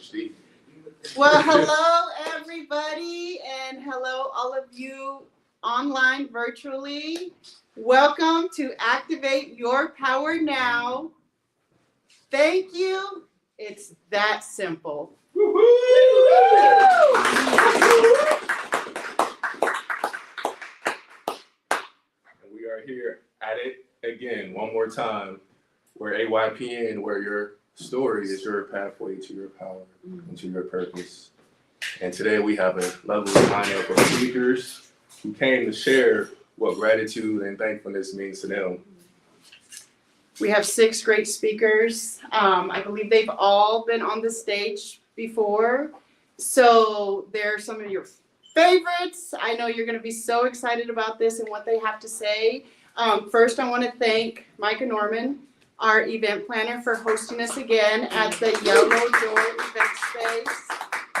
PhD. Well, hello, everybody, and hello, all of you online, virtually. Welcome to Activate Your Power Now. Thank you. It's that simple. And we are here at it again, one more time. We're AYPN, where your story is your pathway to your power and to your purpose. And today we have a lovely lineup of speakers who came to share what gratitude and thankfulness means to them. We have 6 great speakers. I believe they've all been on the stage before. So they're some of your favorites. I know you're going to be so excited about this and what they have to say. First, I want to thank Micah Norman, our event planner, for hosting us again at the Yellow Door event space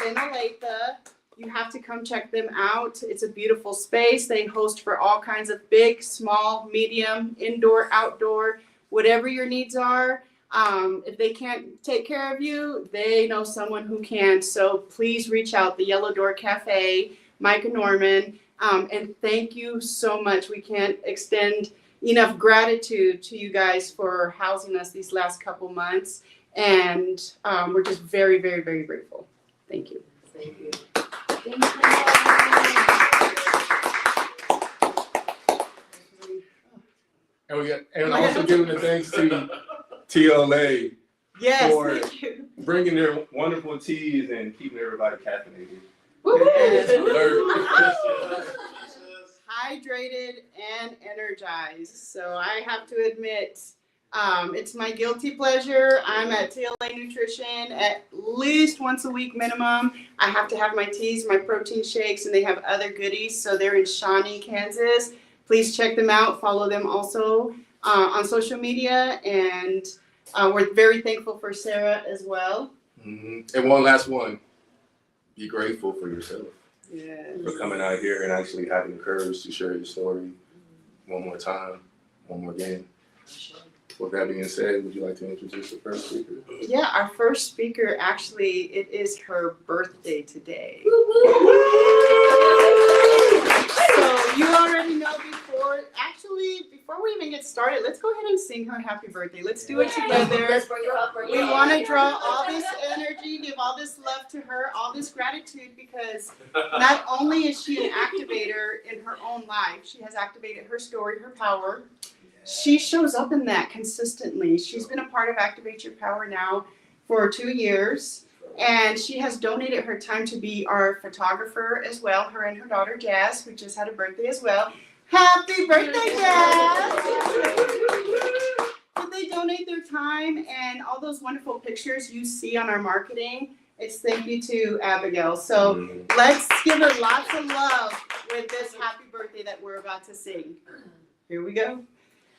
in Olathe. You have to come check them out. It's a beautiful space. They host for all kinds of big, small, medium, indoor, outdoor, whatever your needs are. If they can't take care of you, they know someone who can. So please reach out, the Yellow Door Cafe, Micah Norman, and thank you so much. We can't extend enough gratitude to you guys for housing us these last couple months, and we're just very, very, very grateful. Thank you. Thank you. And also giving the thanks to TLA Yes, for thank you. bringing their wonderful teas and keeping everybody caffeinated. Hydrated and energized. So I have to admit, it's my guilty pleasure. I'm at TLA Nutrition at least once a week minimum. I have to have my teas, my protein shakes, and they have other goodies. So they're in Shawnee, Kansas. Please check them out. Follow them also on social media. And we're very thankful for Sarah as well. Mm-hmm. And one last one. Be grateful for yourself. Yes. For coming out here and actually having the courage to share your story one more time, one more again. With that being said, would you like to introduce the first speaker? Yeah, our first speaker, actually, it is her birthday today. So you already know before we even get started, let's go ahead and sing her happy birthday. Let's do it together. We want to draw all this energy, give all this love to her, all this gratitude, because not only is she an activator in her own life, she has activated her story, her power. She shows up in that consistently. She's been a part of Activate Your Power now for 2 years, and she has donated her time to be our photographer as well, her and her daughter Jazz, who just had a birthday as well. Happy birthday, Jazz! Did they donate their time and all those wonderful pictures you see on our marketing? It's thank you to Abigail. So let's give her lots of love with this happy birthday that we're about to sing. Here we go.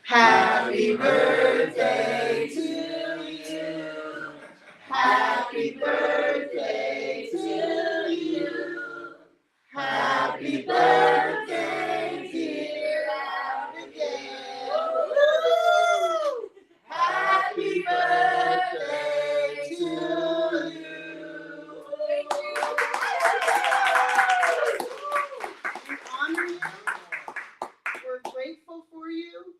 Happy birthday to you. Happy birthday to you. Happy birthday, dear Abigail. Happy birthday to you. We honor you. We're grateful for you.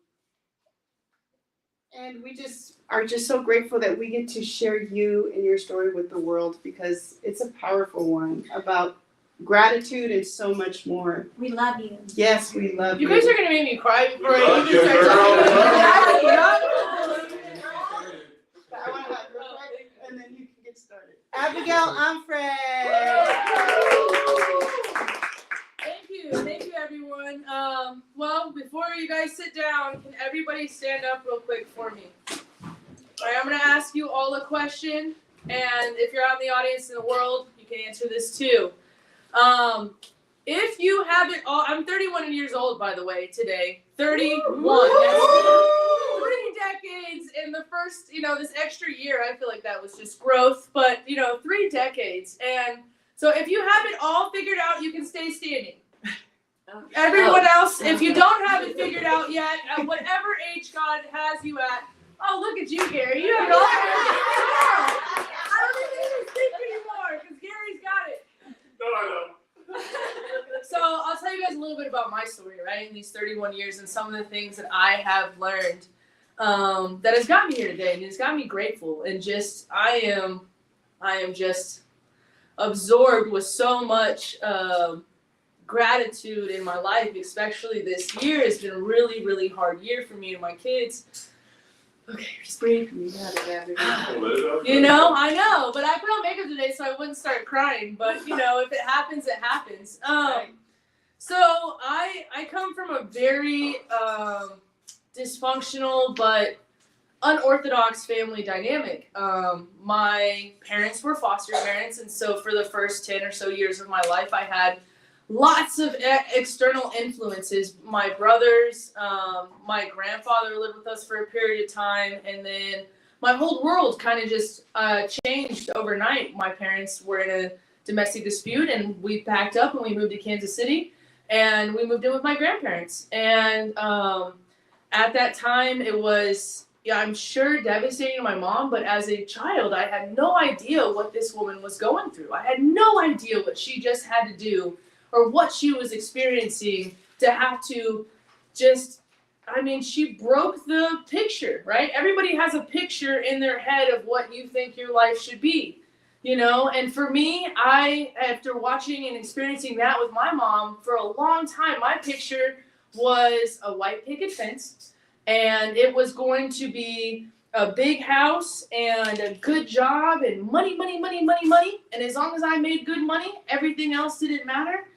And we just are so grateful that we get to share you and your story with the world, because it's a powerful one about gratitude and so much more. We love you. Yes, we love you. You guys are going to make me cry before I even start talking. I want to hug real quick, and then you can get started. Abigail Umfred. Thank you, everyone. Well, before you guys sit down, can everybody stand up real quick for me? All right, I'm going to ask you all a question, and if you're out in the audience in the world, you can answer this too. If you haven't, I'm 31 years old, by the way, today. 31. That's 3 decades in the first, this extra year. I feel like that was just growth, but 3 decades. And so if you have it all figured out, you can stay standing. Everyone else, if you don't have it figured out yet, at whatever age God has you at, oh, look at you, Gary. You have it all figured out. I don't even think about my story, right? In these 31 years and some of the things that I have learned that has got me here today, and it's got me grateful, and just I am just absorbed with so much gratitude in my life. Especially this year has been a really, really hard year for me and my kids. Okay, just breathe. You know, I know, but I put on makeup today so I wouldn't start crying. But you know, if it happens, it happens. So I come from a very dysfunctional but unorthodox family dynamic. My parents were foster parents, and so for the first 10 or so years of my life, I had lots of external influences. My brothers, my grandfather lived with us for a period of time, and then my whole world kind of just changed overnight. My parents were in a domestic dispute, and we packed up and we moved to Kansas City, and we moved in with my grandparents. And at that time, it was, yeah, I'm sure devastating to my mom, but as a child, I had no idea what this woman was going through. I had no idea what she just had to do or what she was experiencing to have to just, I mean, she broke the picture, right? Everybody has a picture in their head of what you think your life should be, you know? And for me, after watching and experiencing that with my mom for a long time, my picture was a white picket fence, and it was going to be a big house and a good job and money, money, money, money, money. And as long as I made good money, everything else didn't matter.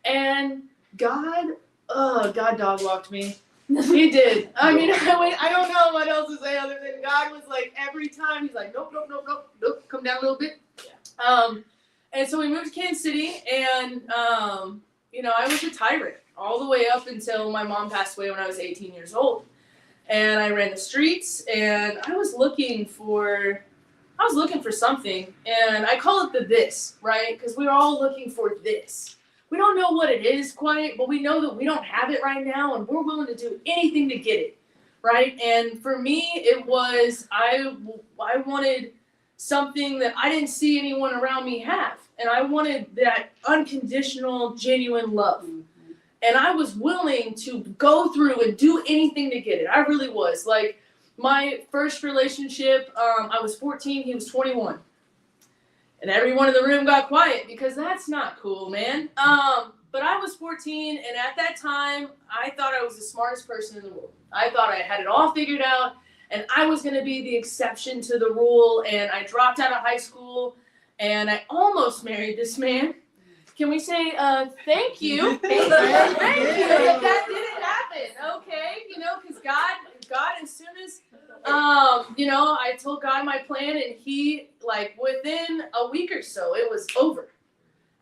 And God dog walked me. He did. I mean, I don't know what else to say other than God was like, every time he's like, nope, nope, nope, nope, nope, come down a little bit. And so we moved to Kansas City, and you know, I was a tyrant all the way up until my mom passed away when I was 18 years old. And I ran the streets, and I was looking for something, and I call it the this, right? Because we're all looking for this. We don't know what it is quite, but we know that we don't have it right now, and we're willing to do anything to get it, right? And for me, it was, I wanted something that I didn't see anyone around me have, and I wanted that unconditional, genuine love. And I was willing to go through and do anything to get it. I really was. Like, my first relationship, I was 14, he was 21. And everyone in the room got quiet because that's not cool, man. But I was 14, and at that time, I thought I was the smartest person in the world. I thought I had it all figured out, and I was going to be the exception to the rule. And I dropped out of high school, and I almost married this man. Can we say thank you? Thank you. That didn't happen, okay? You know, because God, as soon as, you know, I told God my plan, and he, like, within a week or so, it was over.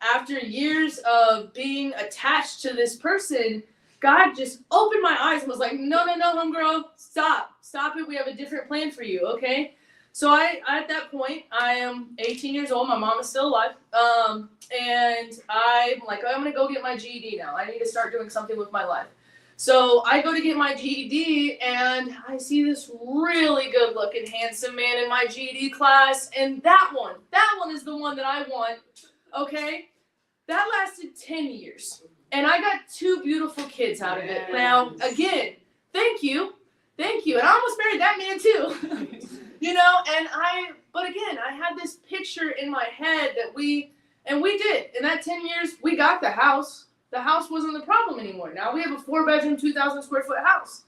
After years of being attached to this person, God just opened my eyes and was like, no, homegirl, stop it. We have a different plan for you, okay? So at that point, I am 18 years old. My mom is still alive. And I'm like, I'm going to go get my GED now. I need to start doing something with my life. So I go to get my GED, and I see this really good looking, handsome man in my GED class. And that one is the one that I want. Okay. That lasted 10 years. And I got 2 beautiful kids out of it. Now, again, thank you. And I almost married that man too. You know, but again, I had this picture in my head that we did. In that 10 years, we got the house. The house wasn't the problem anymore. Now we have a 4-bedroom, 2,000 square foot house.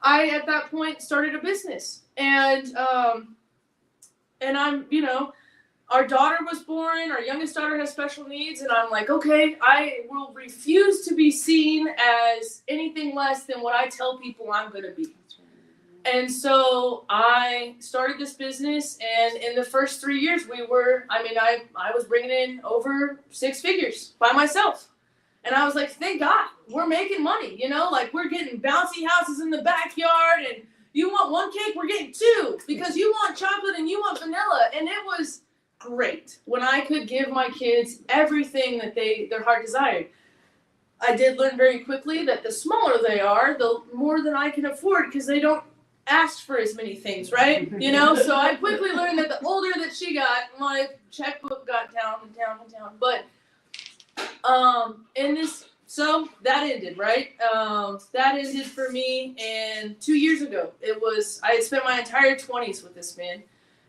I, at that point, started a business. And I'm, you know, our daughter was born. Our youngest daughter has special needs. And I'm like, okay, I will refuse to be seen as anything less than what I tell people I'm going to be. And so I started this business, and in the first 3 years, I was bringing in over 6 figures by myself. And I was like, thank God, we're making money, you know, like, we're getting bouncy houses in the backyard, and you want 1 cake, we're getting 2, because you want chocolate and you want vanilla. And it was great when I could give my kids everything that their heart desired. I did learn very quickly that the smaller they are, the more than I can afford, because they don't asked for as many things, right? You know, so I quickly learned that the older that she got, my checkbook got down and down and down. But in this So that ended, right? That ended for me, and 2 years ago, I had spent my entire 20s with this man.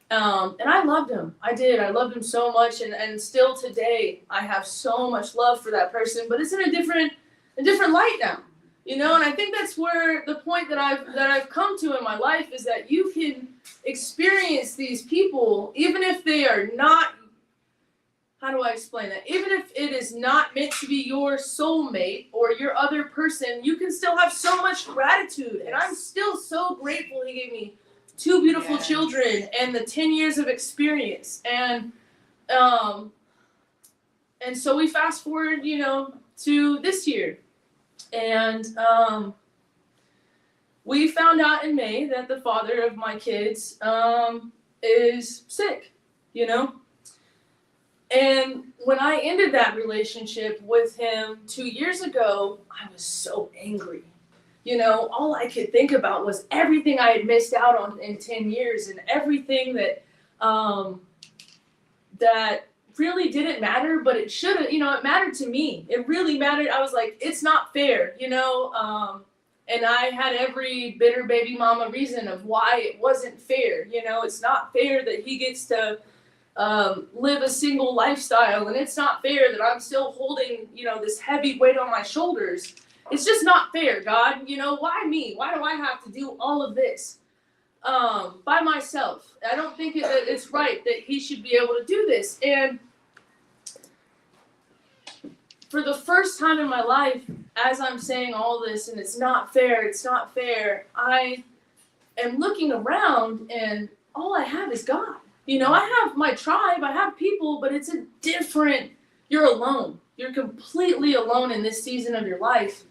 And I loved him. I did. I loved him so much, and still today, I have so much love for that person, but it's in a different light now. You know, and I think that's where the point that I've come to in my life is that you can experience these people, even if they are not, how do I explain that? Even if it is not meant to be your soulmate or your other person, you can still have so much gratitude. And I'm still so grateful he gave me 2 beautiful children and the 10 years of experience. And so we fast forward, you know, to this year. And we found out in May that the father of my kids is sick, you know. And when I ended that relationship with him 2 years ago, I was so angry. You know, all I could think about was everything I had missed out on in 10 years and everything that that really didn't matter, but it should have, you know, it mattered to me. It really mattered. I was like, it's not fair, you know, and I had every bitter baby mama reason of why it wasn't fair. You know, it's not fair that he gets to live a single lifestyle, and it's not fair that I'm still holding, you know, this heavy weight on my shoulders. It's just not fair, God. You know, why me? Why do I have to do all of this by myself? I don't think it's right that he should be able to do this. And for the first time in my life, as I'm saying all this, and it's not fair, I am looking around, and all I have is God. You know, I have my tribe, I have people, but it's a different, you're alone. You're completely alone in this season of your life.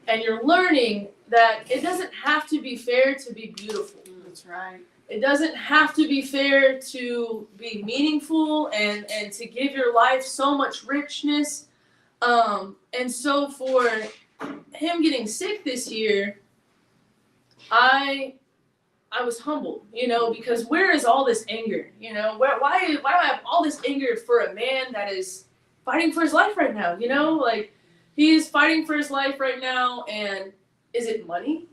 And you're learning that it doesn't have to be fair to be beautiful. That's right. It doesn't have to be fair to be meaningful and to give your life so much richness. And so for him getting sick this year, I was humbled, you know, because where is all this anger? You know, why do I have all this anger for a man that is fighting for his life right now? You know, like, he's fighting for his life right now, and is it money?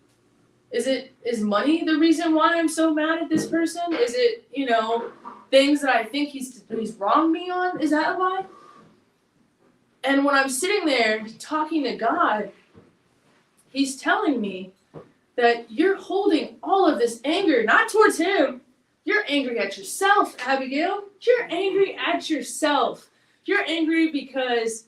Is money the reason why I'm so mad at this person? Is it, you know, things that I think he's wronged me on? Is that why? And when I'm sitting there talking to God, he's telling me that you're holding all of this anger, not towards him. You're angry at yourself, Abigail. You're angry at yourself. You're angry because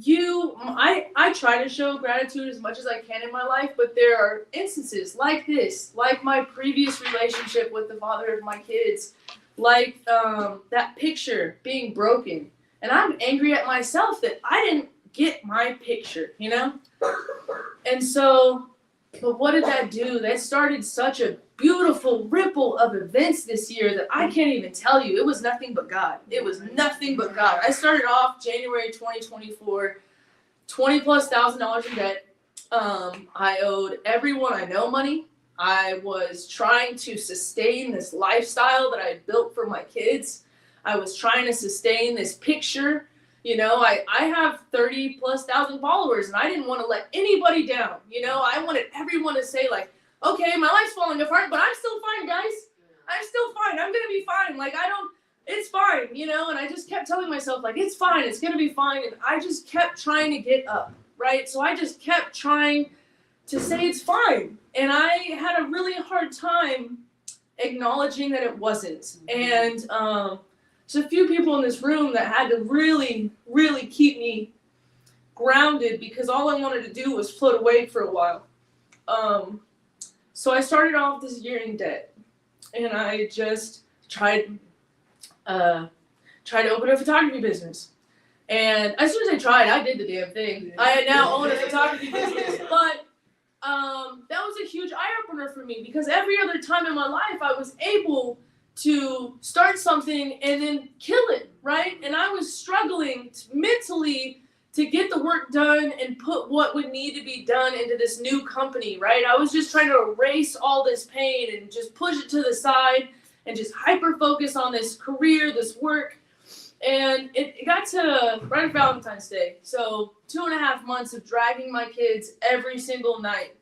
I try to show gratitude as much as I can in my life, but there are instances like this, like my previous relationship with the father of my kids, like that picture being broken. And I'm angry at myself that I didn't get my picture, you know? And so, but what did that do? That started such a beautiful ripple of events this year that I can't even tell you. It was nothing but God. It was nothing but God. I started off January 2024, $20,000+ in debt. I owed everyone I know money. I was trying to sustain this lifestyle that I had built for my kids. I was trying to sustain this picture. You know, I have 30,000+ followers, and I didn't want to let anybody down. You know, I wanted everyone to say, like, okay, my life's falling apart, but I'm still fine, guys. I'm still fine. I'm going to be fine. Like, it's fine, you know? And I just kept telling myself, like, it's fine. It's going to be fine. And I just kept trying to get up, right? So I just kept trying to say it's fine. And I had a really hard time acknowledging that it wasn't. And there's a few people in this room that had to really, really keep me grounded, because all I wanted to do was float away for a while. So I started off this year in debt, and I just tried to open a photography business. And as soon as I tried, I did the damn thing. I now own a photography business. But that was a huge eye-opener for me, because every other time in my life I was able to start something and then kill it, right? And I was struggling mentally to get the work done and put what would need to be done into this new company, right? I was just trying to erase all this pain and just push it to the side and just hyper-focus on this career, this work. And it got to right at Valentine's Day. So 2.5 months of dragging my kids every single night,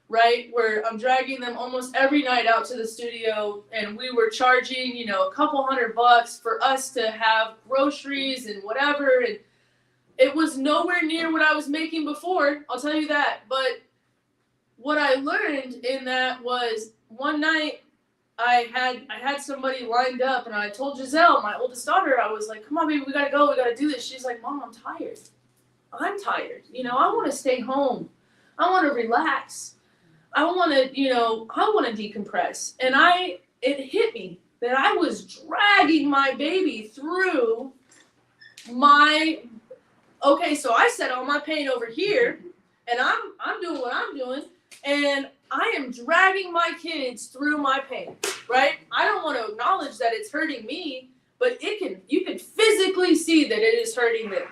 right? Where I'm dragging them almost every night out to the studio, and we were charging, you know, a couple $100 for us to have groceries and whatever. And it was nowhere near what I was making before, I'll tell you that. But what I learned in that was one night I had somebody lined up, and I told Giselle, my oldest daughter, I was like, come on, baby, we gotta go, we gotta do this. She's like, Mom, I'm tired. I'm tired. You know, I want to stay home. I want to relax. I want to, you know, I want to decompress. And it hit me that I was dragging my baby through okay, so I set all my pain over here, and I'm doing what I'm doing, and I am dragging my kids through my pain, right? I don't want to acknowledge that it's hurting me, but you can physically see that it is hurting them.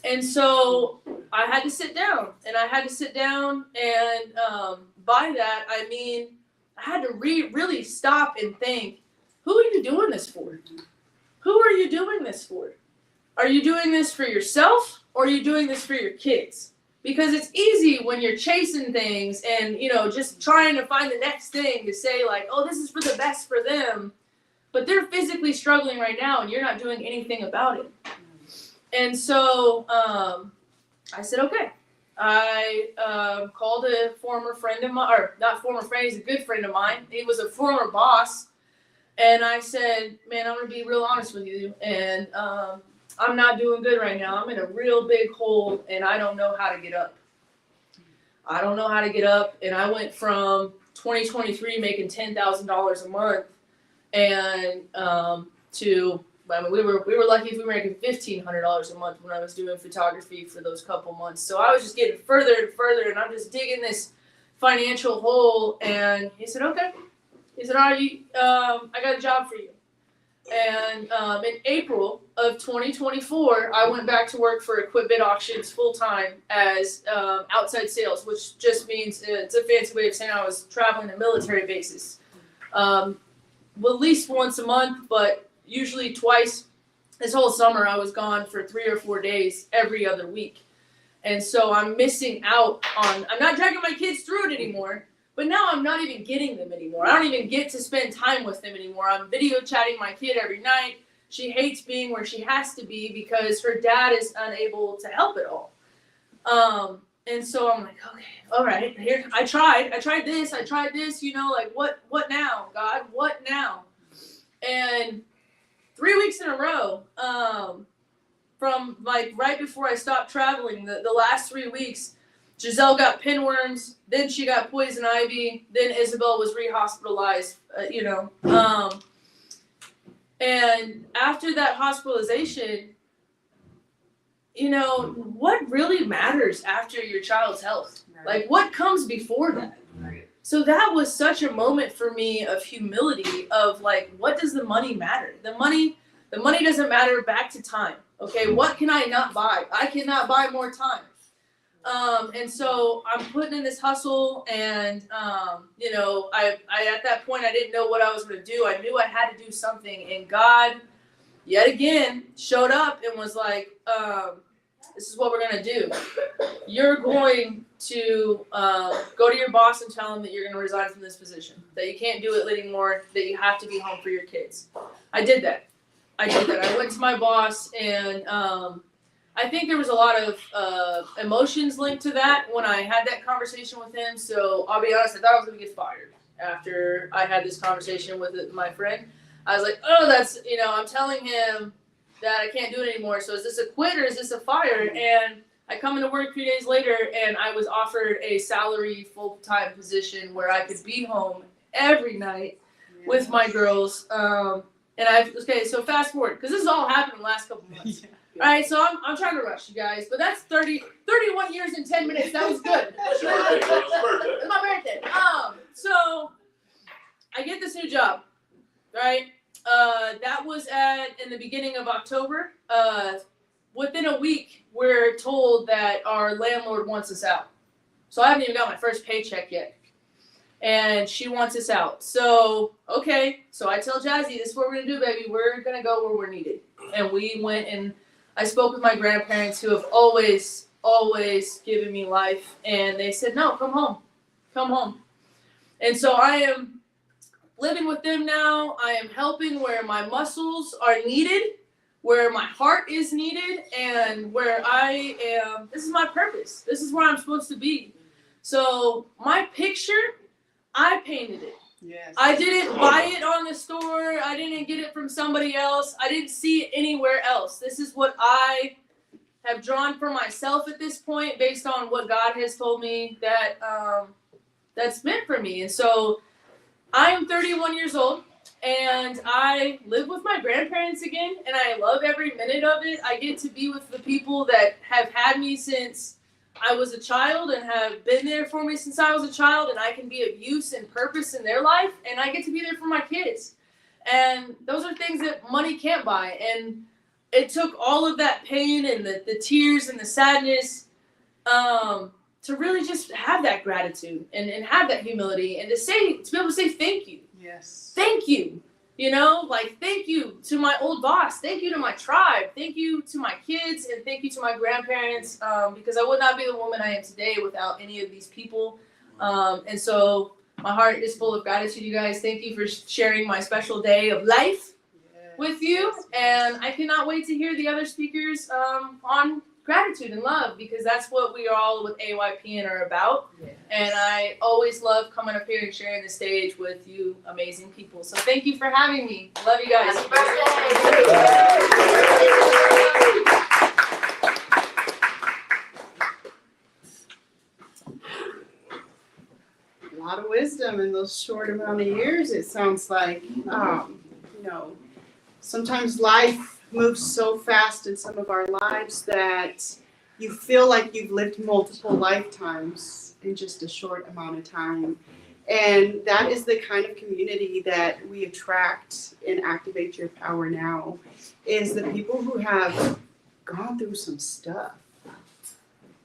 And so I had to sit down, and by that, I mean, I had to really stop and think, who are you doing this for? Who are you doing this for? Are you doing this for yourself, or are you doing this for your kids? Because it's easy when you're chasing things and, you know, just trying to find the next thing to say, like, oh, this is for the best for them. But they're physically struggling right now, and you're not doing anything about it. And so I said, okay. I called a former friend of mine, or not former friend, he's a good friend of mine. He was a former boss. And I said, man, I'm going to be real honest with you. And I'm not doing good right now. I'm in a real big hole, and I don't know how to get up. And I went from 2023 making $10,000 a month, and to, I mean, we were lucky if we were making $1,500 a month when I was doing photography for those couple months. So I was just getting further and further, and I'm just digging this financial hole. And he said, okay. He said, all right, I got a job for you. And in April of 2024, I went back to work for Equipment Auctions full-time as outside sales, which just means it's a fancy way of saying I was traveling to military bases. Well, at least once a month, but usually twice. This whole summer, I was gone for 3 or 4 days every other week. And so I'm missing out on, I'm not dragging my kids through it anymore. But now I'm not even getting them anymore. I don't even get to spend time with them anymore. I'm video chatting my kid every night. She hates being where she has to be because her dad is unable to help at all. And so I'm like, okay, all right, here, I tried this, you know, like what now, God, what now? And 3 weeks in a row, from like right before I stopped traveling, the last 3 weeks, Giselle got pinworms, then she got poison ivy, then Isabel was re-hospitalized, you know. And after that hospitalization, you know, what really matters after your child's health? Like, what comes before that? So that was such a moment for me of humility of like, what does the money matter? The money doesn't matter back to time. Okay, what can I not buy? I cannot buy more time. And so I'm putting in this hustle, and you know, I at that point I didn't know what I was going to do. I knew I had to do something, and God yet again showed up and was like, this is what we're going to do. You're going to go to your boss and tell him that you're going to resign from this position, that you can't do it anymore, that you have to be home for your kids. I did that. I went to my boss, and I think there was a lot of emotions linked to that when I had that conversation with him. So I'll be honest, I thought I was going to get fired after I had this conversation with my friend. I was like, oh, that's, you know, I'm telling him that I can't do it anymore. So is this a quit or is this a fire? And I come into work 3 days later, and I was offered a salary full-time position where I could be home every night with my girls. Okay, so fast forward, because this has all happened in the last couple months. All right, so I'm trying to rush you guys, but that's 31 years and 10 minutes. That was good. It's my birthday. So I get this new job, right? That was in the beginning of October. Within a week, we're told that our landlord wants us out. So I haven't even got my first paycheck yet. And she wants us out. So, okay. So I tell Jazzy, this is what we're going to do, baby. We're going to go where we're needed. and we went and I spoke with my grandparents who have always given me life, and they said, no, come home. And so I am living with them now. I am helping where my muscles are needed, where my heart is needed, and where I am. This is my purpose. This is where I'm supposed to be. So my picture, I painted it. Yes. I didn't buy it on the store. I didn't get it from somebody else. I didn't see it anywhere else. This is what I have drawn for myself at this point based on what God has told me that that's meant for me. And so I am 31 years old, and I live with my grandparents again, and I love every minute of it. I get to be with the people that have had me since I was a child and have been there for me since I was a child, and I can be of use and purpose in their life, and I get to be there for my kids. And those are things that money can't buy. And it took all of that pain and the tears and the sadness to really just have that gratitude and have that humility and to be able to say thank you. Yes. Thank you. You know, like, thank you to my old boss. Thank you to my tribe. Thank you to my kids, and thank you to my grandparents, because I would not be the woman I am today without any of these people. And so my heart is full of gratitude, you guys. Thank you for sharing my special day of life with you. And I cannot wait to hear the other speakers on gratitude and love, because that's what we all with AYPN are about. Yes. And I always love coming up here and sharing the stage with you amazing people. So thank you for having me. Love you guys. Happy birthday. A lot of wisdom in those short amount of years, it sounds like. You know, sometimes life moves so fast in some of our lives that you feel like you've lived multiple lifetimes in just a short amount of time. And that is the kind of community that we attract in Activate Your Power Now, is the people who have gone through some stuff,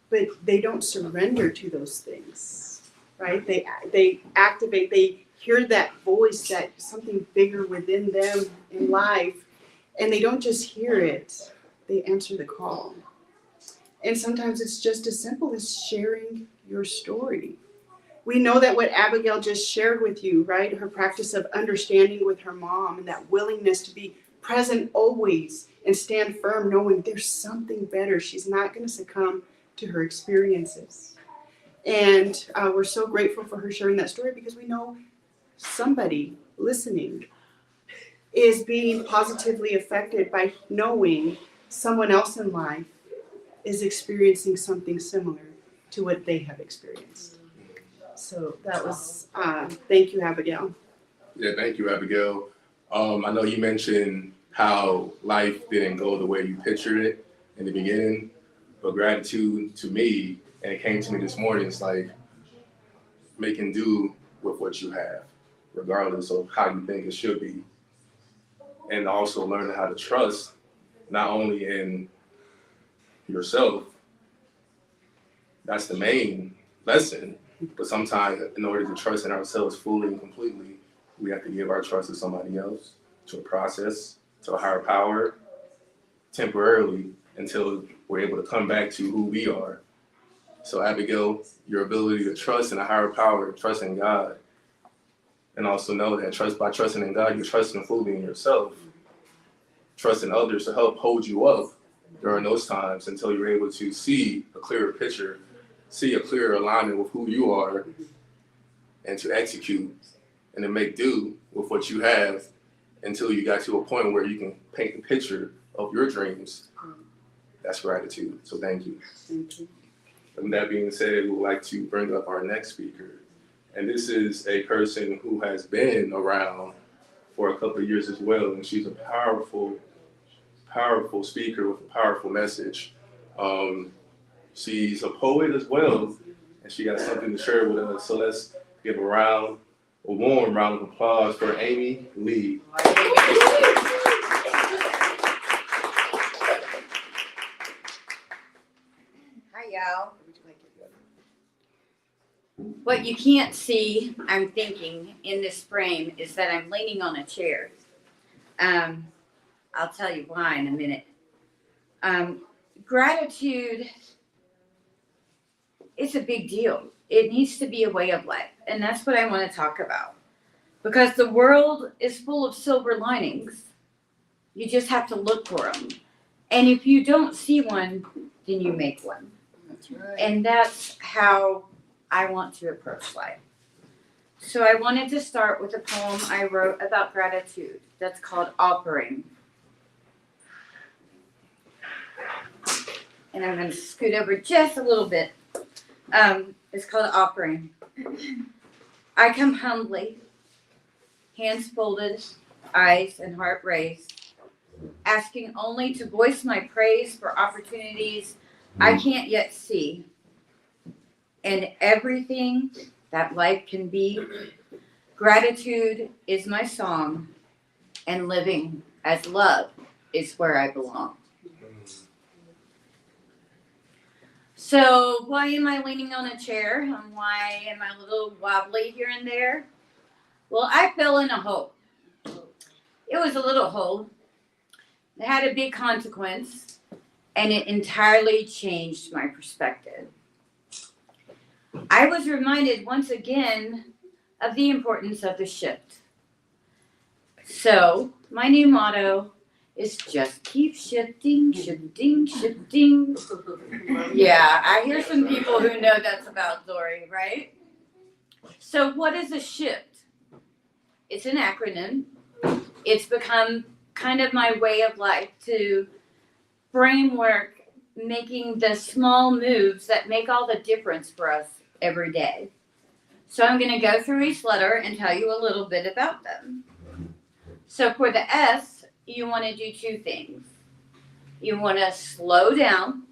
but they don't surrender to those things, right? They activate, they hear that voice, that something bigger within them in life, and they don't just hear it, they answer the call. And sometimes it's just as simple as sharing your story. We know that what Abigail just shared with you, right? Her practice of understanding with her mom and that willingness to be present always and stand firm knowing there's something better. She's not going to succumb to her experiences. And we're so grateful for her sharing that story, because we know somebody listening is being positively affected by knowing someone else in life is experiencing something similar to what they have experienced. So that was, thank you, Abigail. Yeah, thank you, Abigail. I know you mentioned how life didn't go the way you pictured it in the beginning, but gratitude to me, and it came to me this morning, it's like making do with what you have, regardless of how you think it should be. And also learning how to trust, not only in yourself, that's the main lesson, but sometimes in order to trust in ourselves fully and completely, we have to give our trust to somebody else, to a process, to a higher power, temporarily, until we're able to come back to who we are. So Abigail, your ability to trust in a higher power, trust in God, and also know that by trusting in God, you're trusting fully in yourself, trusting others to help hold you up during those times until you're able to see a clearer picture, see a clearer alignment with who you are, and to execute and to make do with what you have until you got to a point where you can paint the picture of your dreams. That's gratitude. So thank you. Thank you. And that being said, we would like to bring up our next speaker. And this is a person who has been around for a couple of years as well. And she's a powerful, powerful speaker with a powerful message. She's a poet as well, and she got something to share with us. So let's give a warm round of applause for Amy Lee. Hi, y'all. What you can't see, I'm thinking, in this frame is that I'm leaning on a chair. I'll tell you why in a minute. Gratitude is a big deal. It needs to be a way of life. And that's what I want to talk about. Because the world is full of silver linings. You just have to look for them. And if you don't see one, then you make one. That's right. And that's how I want to approach life. So I wanted to start with a poem I wrote about gratitude that's called Offering. And I'm going to scoot over just a little bit. It's called Offering. I come humbly, hands folded, eyes and heart raised, asking only to voice my praise for opportunities I can't yet see, and everything that life can be. Gratitude is my song, and living as love is where I belong. So why am I leaning on a chair, and why am I a little wobbly here and there? Well, I fell in a hole. It was a little hole. It had a big consequence, and it entirely changed my perspective. I was reminded once again of the importance of the shift. So my new motto is just keep shifting, shifting, shifting. Yeah, I hear some people who know that's about Dory, right? So what is a shift? It's an acronym. It's become kind of my way of life to framework making the small moves that make all the difference for us every day. So I'm going to go through each letter and tell you a little bit about them. So for the S, you want to do two things. You want to slow down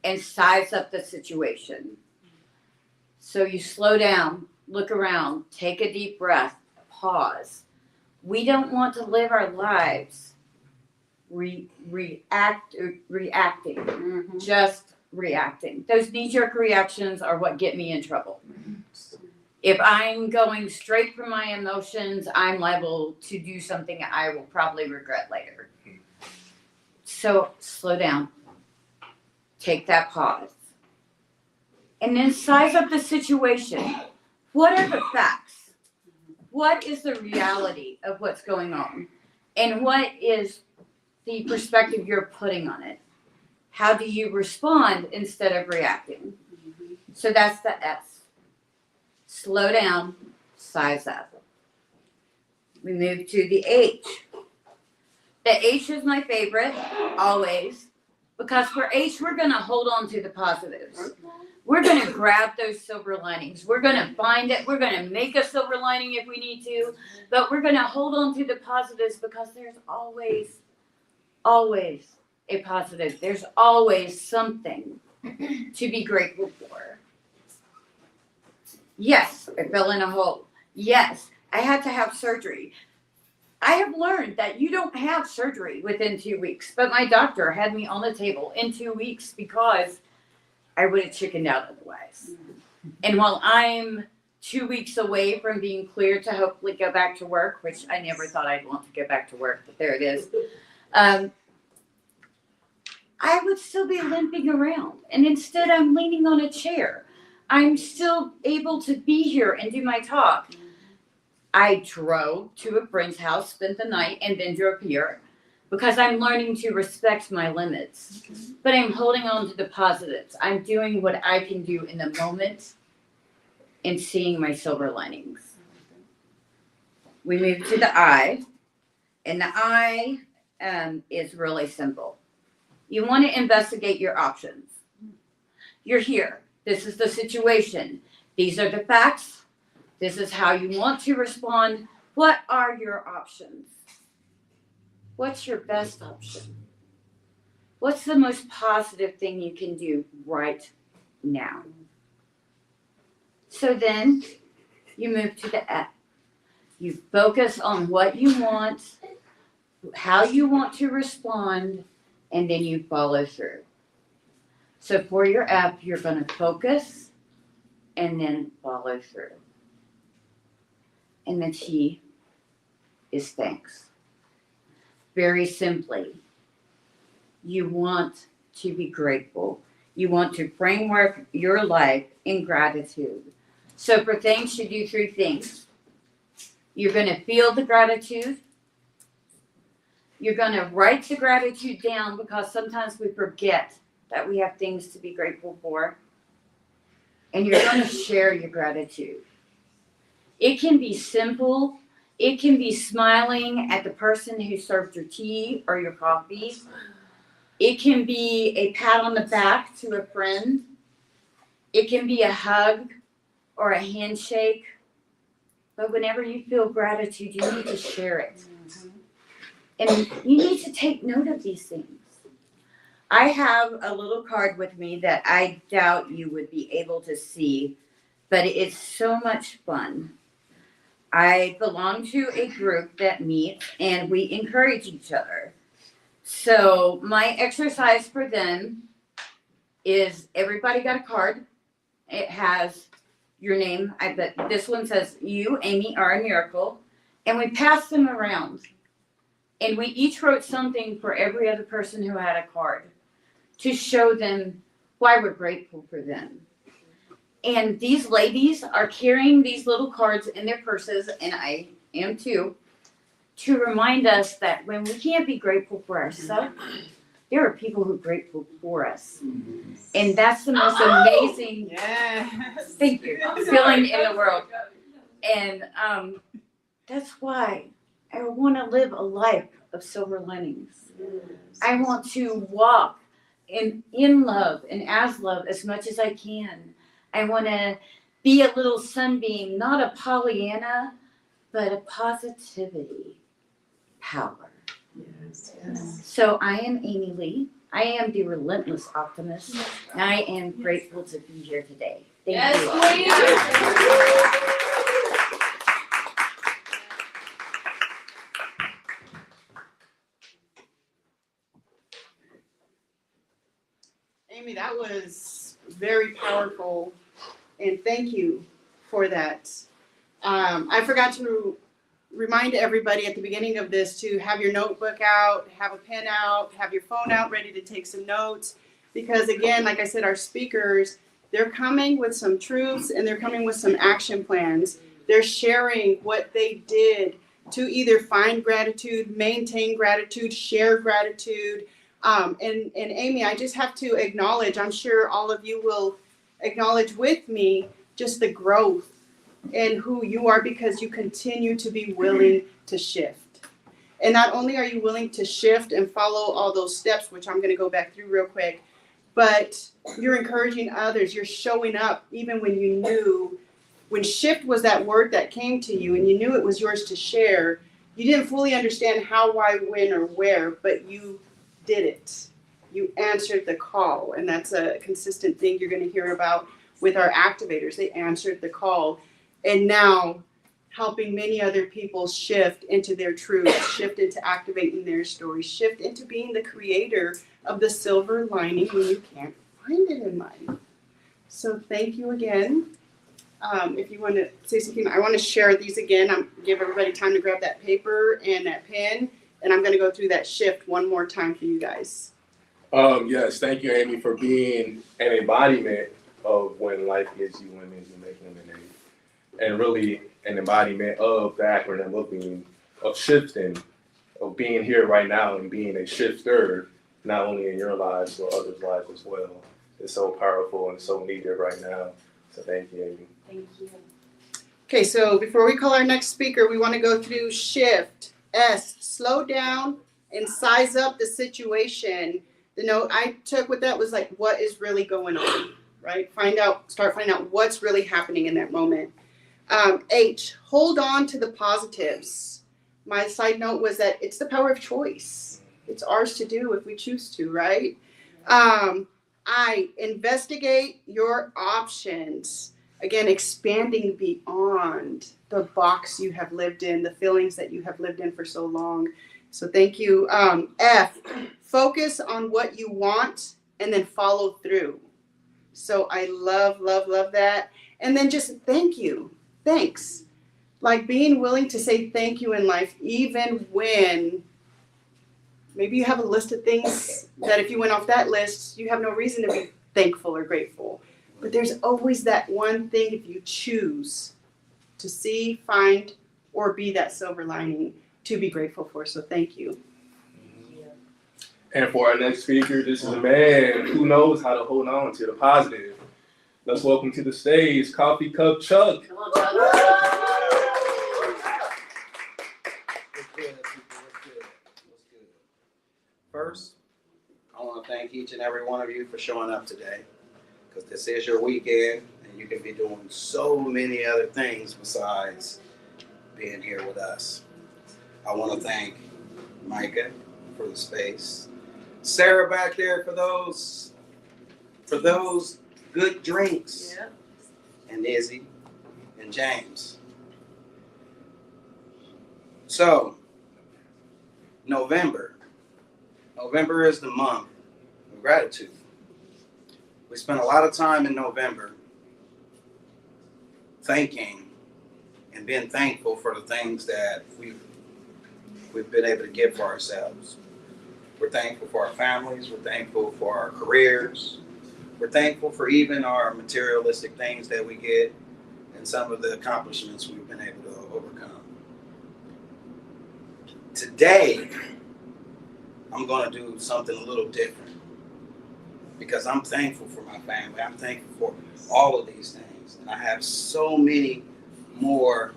and size up the situation. So you slow down, look around, take a deep breath, pause. We don't want to live our lives reacting, just reacting. Those knee-jerk reactions are what get me in trouble. If I'm going straight for my emotions, I'm liable to do something I will probably regret later. So slow down. Take that pause. And then size up the situation. What are the facts? What is the reality of what's going on? And what is the perspective you're putting on it? How do you respond instead of reacting? So that's the S. Slow down, size up. We move to the H. The H is my favorite, always, because for H, we're going to hold on to the positives. We're going to grab those silver linings. We're going to find it. We're going to make a silver lining if we need to, but we're going to hold on to the positives because there's always a positive. There's always something to be grateful for. Yes, I fell in a hole. Yes, I had to have surgery. I have learned that you don't have surgery within 2 weeks, but my doctor had me on the table in 2 weeks because I would have chickened out otherwise. And while I'm 2 weeks away from being cleared to hopefully go back to work, which I never thought I'd want to go back to work, but there it is. I would still be limping around. And instead I'm leaning on a chair. I'm still able to be here and do my talk. I drove to a friend's house, spent the night, and then drove here because I'm learning to respect my limits. But I'm holding on to the positives. I'm doing what I can do in the moment and seeing my silver linings. We move to the I, and the I is really simple. You want to investigate your options. You're here. This is the situation. These are the facts. This is how you want to respond. What are your options? What's your best option? What's the most positive thing you can do right now? So then you move to the F. You focus on what you want, how you want to respond, and then you follow through. So for your F, you're going to focus and then follow through. And the T is thanks. very simply, you want to be grateful. You want to framework your life in gratitude. So for things, you do 3 things. You're going to feel the gratitude. You're going to write the gratitude down, because sometimes we forget that we have things to be grateful for. And you're going to share your gratitude. It can be simple. It can be smiling at the person who served your tea or your coffee. It can be a pat on the back to a friend. It can be a hug or a handshake. But whenever you feel gratitude, you need to share it. And you need to take note of these things. I have a little card with me that I doubt you would be able to see, but it's so much fun. I belong to a group that meets and we encourage each other. So my exercise for them is, everybody got a card. It has your name. I bet this one says, "You, Amy, are a miracle." And we pass them around. And we each wrote something for every other person who had a card, to show them why we're grateful for them. And these ladies are carrying these little cards in their purses, and I am too, to remind us that when we can't be grateful for ourselves, there are people who are grateful for us. And that's the most amazing thank you, feeling in the world. And that's why I want to live a life of silver linings. I want to walk in love and as love as much as I can. I want to be a little sunbeam, not a Pollyanna, but a positivity power. So I am Amy Lee. I am the relentless optimist. And I am grateful to be here today. Thank you all. Amy, that was very powerful, and thank you for that. I forgot to remind everybody at the beginning of this to have your notebook out, have a pen out, have your phone out ready to take some notes, because again, like I said, our speakers, they're coming with some truths and they're coming with some action plans. They're sharing what they did to either find gratitude, maintain gratitude, share gratitude. And Amy, I just have to acknowledge, I'm sure all of you will acknowledge with me, just the growth in who you are, because you continue to be willing to shift. And not only are you willing to shift and follow all those steps, which I'm going to go back through real quick, but you're encouraging others. You're showing up even when you knew, when shift was that word that came to you and you knew it was yours to share, you didn't fully understand how, why, when, or where, but you did it. You answered the call. And that's a consistent thing you're going to hear about with our activators. They answered the call. And now helping many other people shift into their truth, shift into activating their story, shift into being the creator of the silver lining when you can't find it in life. So thank you again. If you want to say something, I want to share these again. Give everybody time to grab that paper and that pen, and I'm going to go through that shift one more time for you guys. Yes, thank you, Amy, for being an embodiment of when life gives you lemons, you make lemonade. And really an embodiment of the acronym of shifting, of being here right now and being a shifter, not only in your lives, but others' lives as well. It's so powerful and so needed right now. So thank you, Amy. Thank you. Okay, so before we call our next speaker, we want to go through shift. S, slow down and size up the situation. The note I took with that was like, what is really going on, right? Start finding out what's really happening in that moment. H, hold on to the positives. My side note was that it's the power of choice. It's ours to do if we choose to, right? I, investigate your options. Again, expanding beyond the box you have lived in, the feelings that you have lived in for so long. So thank you. F, focus on what you want and then follow through. So I love, love, love that. And then just thank you. Thanks. Like being willing to say thank you in life, even when Maybe you have a list of things that if you went off that list, you have no reason to be thankful or grateful. But there's always that one thing if you choose to see, find, or be that silver lining to be grateful for. So thank you. And for our next speaker, this is a man who knows how to hold on to the positive. Let's welcome to the stage, Coffee Cup Chuck. Come on, Chuck. First, I want to thank each and every one of you for showing up today, because this is your weekend and you can be doing so many other things besides being here with us. I want to thank Micah for the space, Sarah back there for those good drinks, Yeah. and Izzy and James. So, November is the month of gratitude. We spend a lot of time in November thanking and being thankful for the things that we've been able to give for ourselves. We're thankful for our families. We're thankful for our careers. We're thankful for even our materialistic things that we get and some of the accomplishments we've been able to overcome. Today, I'm going to do something a little different, because I'm thankful for my family. I'm thankful for all of these things. And I have so many more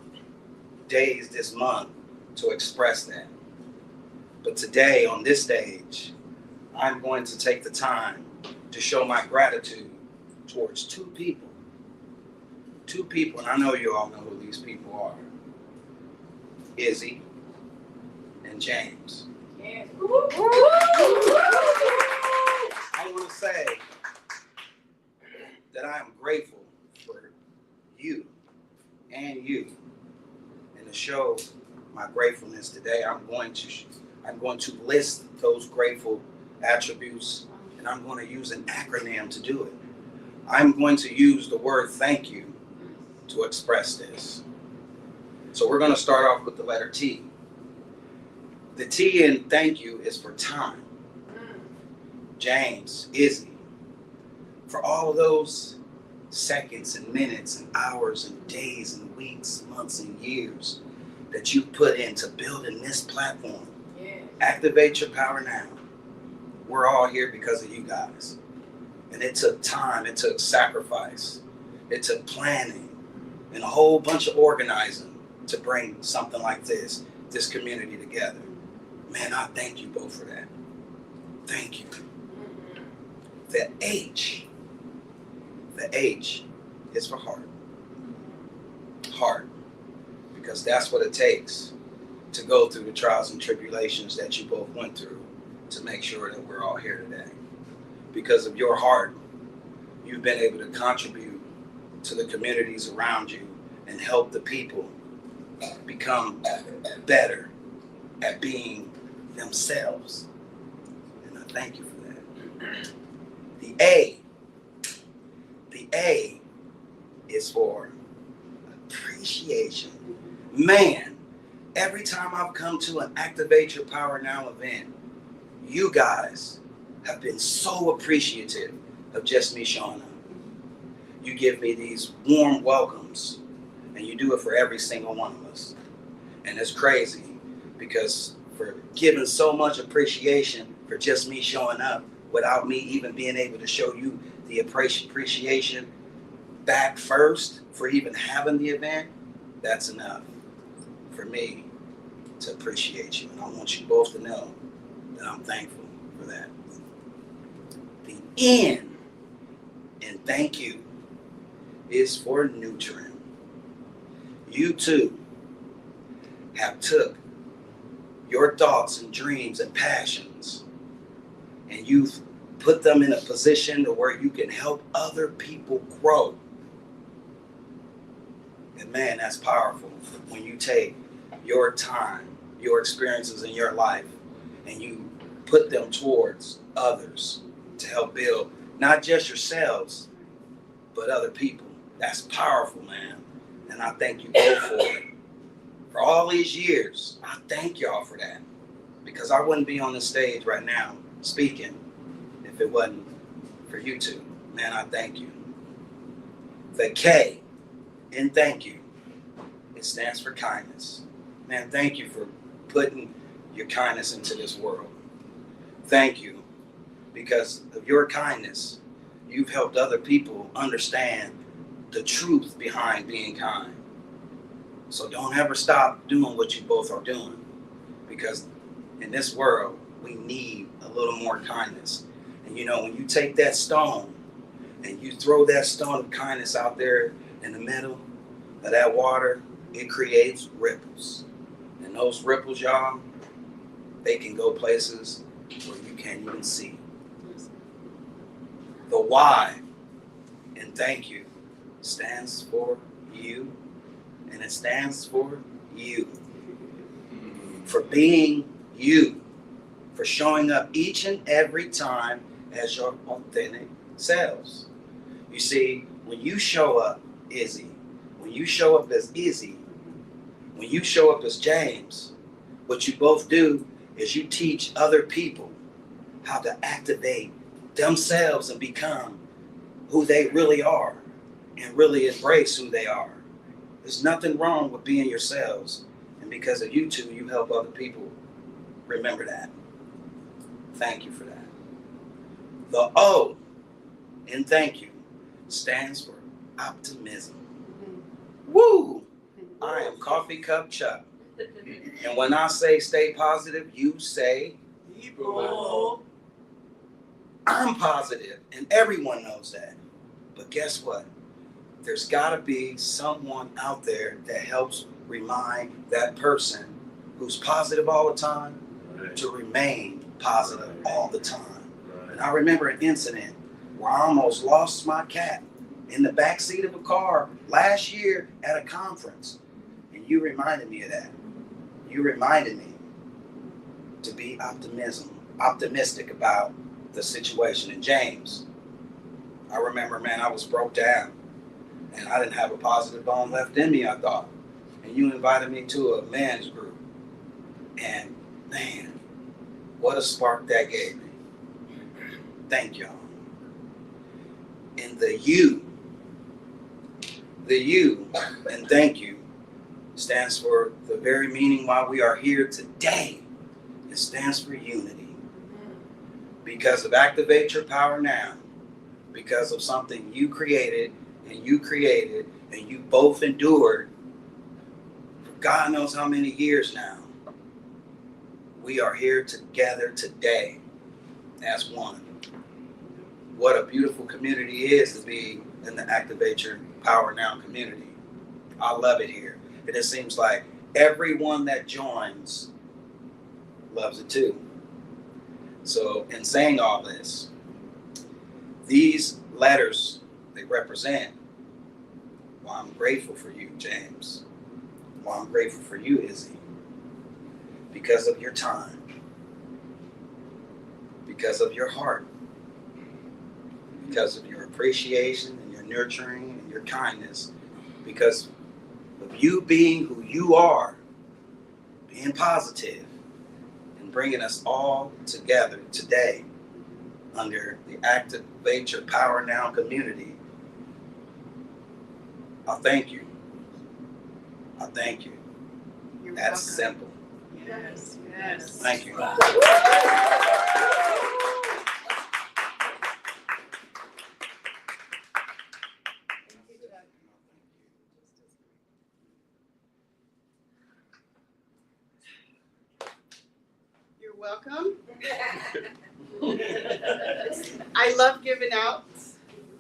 days this month to express that. But today, on this stage, I'm going to take the time to show my gratitude towards two people. Two people, and I know you all know who these people are. Izzy and James. Yeah. I want to say that I am grateful for you and you. And to show my gratefulness today, I'm going to list those grateful attributes, and I'm going to use an acronym to do it. I'm going to use the word thank you to express this. So we're going to start off with the letter T. The T in thank you is for time. James, Izzy, for all of those seconds and minutes and hours and days and weeks, months and years that you put into building this platform. Yeah. Activate your power now. We're all here because of you guys. And it took time, it took sacrifice, it took planning, and a whole bunch of organizing to bring something like this community together. Man, I thank you both for that. Thank you. The H is for heart. Heart. Because that's what it takes to go through the trials and tribulations that you both went through to make sure that we're all here today. Because of your heart, you've been able to contribute to the communities around you and help the people become better at being themselves. And I thank you for that. The A is for appreciation. Man, every time I've come to an Activate Your Power Now event, you guys have been so appreciative of just me showing up. You give me these warm welcomes, and you do it for every single one of us. And it's crazy, because for giving so much appreciation for just me showing up without me even being able to show you the appreciation back first for even having the event, that's enough for me to appreciate you. And I want you both to know that I'm thankful for that. The N in thank you is for nurturing. You too have took your thoughts and dreams and passions, and you've put them in a position to where you can help other people grow. And man, that's powerful when you take your time, your experiences in your life, and you put them towards others to help build not just yourselves, but other people. That's powerful, man. And I thank you both for it. For all these years, I thank y'all for that. because I wouldn't be on this stage right now speaking if it wasn't for you two. Man, I thank you. The K in thank you, it stands for kindness. Man, thank you for putting your kindness into this world. Thank you, because of your kindness, you've helped other people understand the truth behind being kind. So don't ever stop doing what you both are doing, because in this world, we need a little more kindness. And you know, when you take that stone and you throw that stone of kindness out there in the middle of that water, it creates ripples. And those ripples, y'all, they can go places where you can't even see. The Y in thank you stands for you, and it stands for you. For being you, for showing up each and every time as your authentic selves. You see, when you show up, Izzy, when you show up as Izzy, when you show up as James, what you both do is you teach other people how to activate themselves and become who they really are and really embrace who they are. There's nothing wrong with being yourselves. And because of you two, you help other people remember that. Thank you for that. The O in thank you stands for optimism. Woo! I am Coffee Cup Chuck. And when I say stay positive, you say I'm positive, and everyone knows that. But guess what? There's gotta be someone out there that helps remind that person who's positive all the time to remain positive all the time. And I remember an incident where I almost lost my cat in the backseat of a car last year at a conference. And you reminded me of that. You reminded me to be optimistic about the situation. And James, I remember, man, I was broke down and I didn't have a positive bone left in me, I thought. And you invited me to a men's group. And man, what a spark that gave me. Thank y'all. And the U and thank you stands for the very meaning why we are here today. It stands for unity. Because of Activate Your Power Now, because of something you created and you both endured for God knows how many years now, we are here together today as one. What a beautiful community it is to be in the Activate Your Power Now community. I love it here. And it seems like everyone that joins loves it too. So in saying all this, these letters, they represent why I'm grateful for you, James. Why I'm grateful for you, Izzy. Because of your time. Because of your heart. Because of your appreciation and your nurturing and your kindness. Because of you being who you are, being positive, and bringing us all together today under the Activate Your Power Now community. I thank you. I thank you. You're That's welcome. simple. Yes, yes. Thank you. You're welcome. I love giving out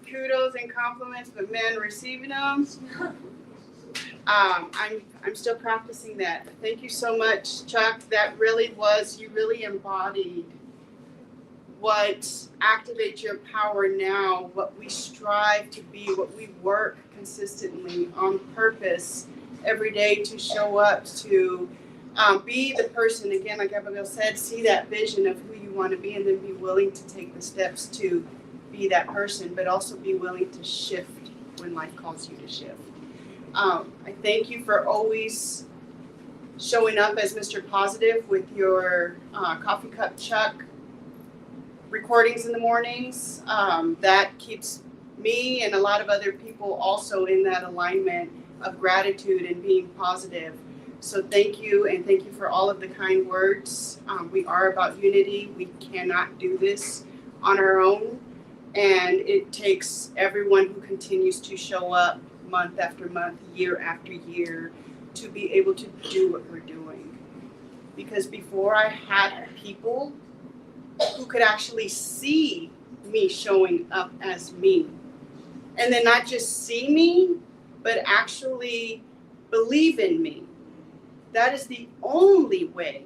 kudos and compliments, but man, receiving them, I'm still practicing that. Thank you so much, Chuck. That really was, you really embodied what Activate Your Power Now, what we strive to be, what we work consistently on purpose every day to show up to be the person, again, like Abigail said, see that vision of who you want to be and then be willing to take the steps to be that person, but also be willing to shift when life calls you to shift. I thank you for always showing up as Mr. Positive with your coffee cup Chuck recordings in the mornings. That keeps me and a lot of other people also in that alignment of gratitude and being positive. So thank you, and thank you for all of the kind words. We are about unity. We cannot do this on our own, and it takes everyone who continues to show up month after month, year after year, to be able to do what we're doing. Because before I had people who could actually see me showing up as me, and then not just see me, but actually believe in me. That is the only way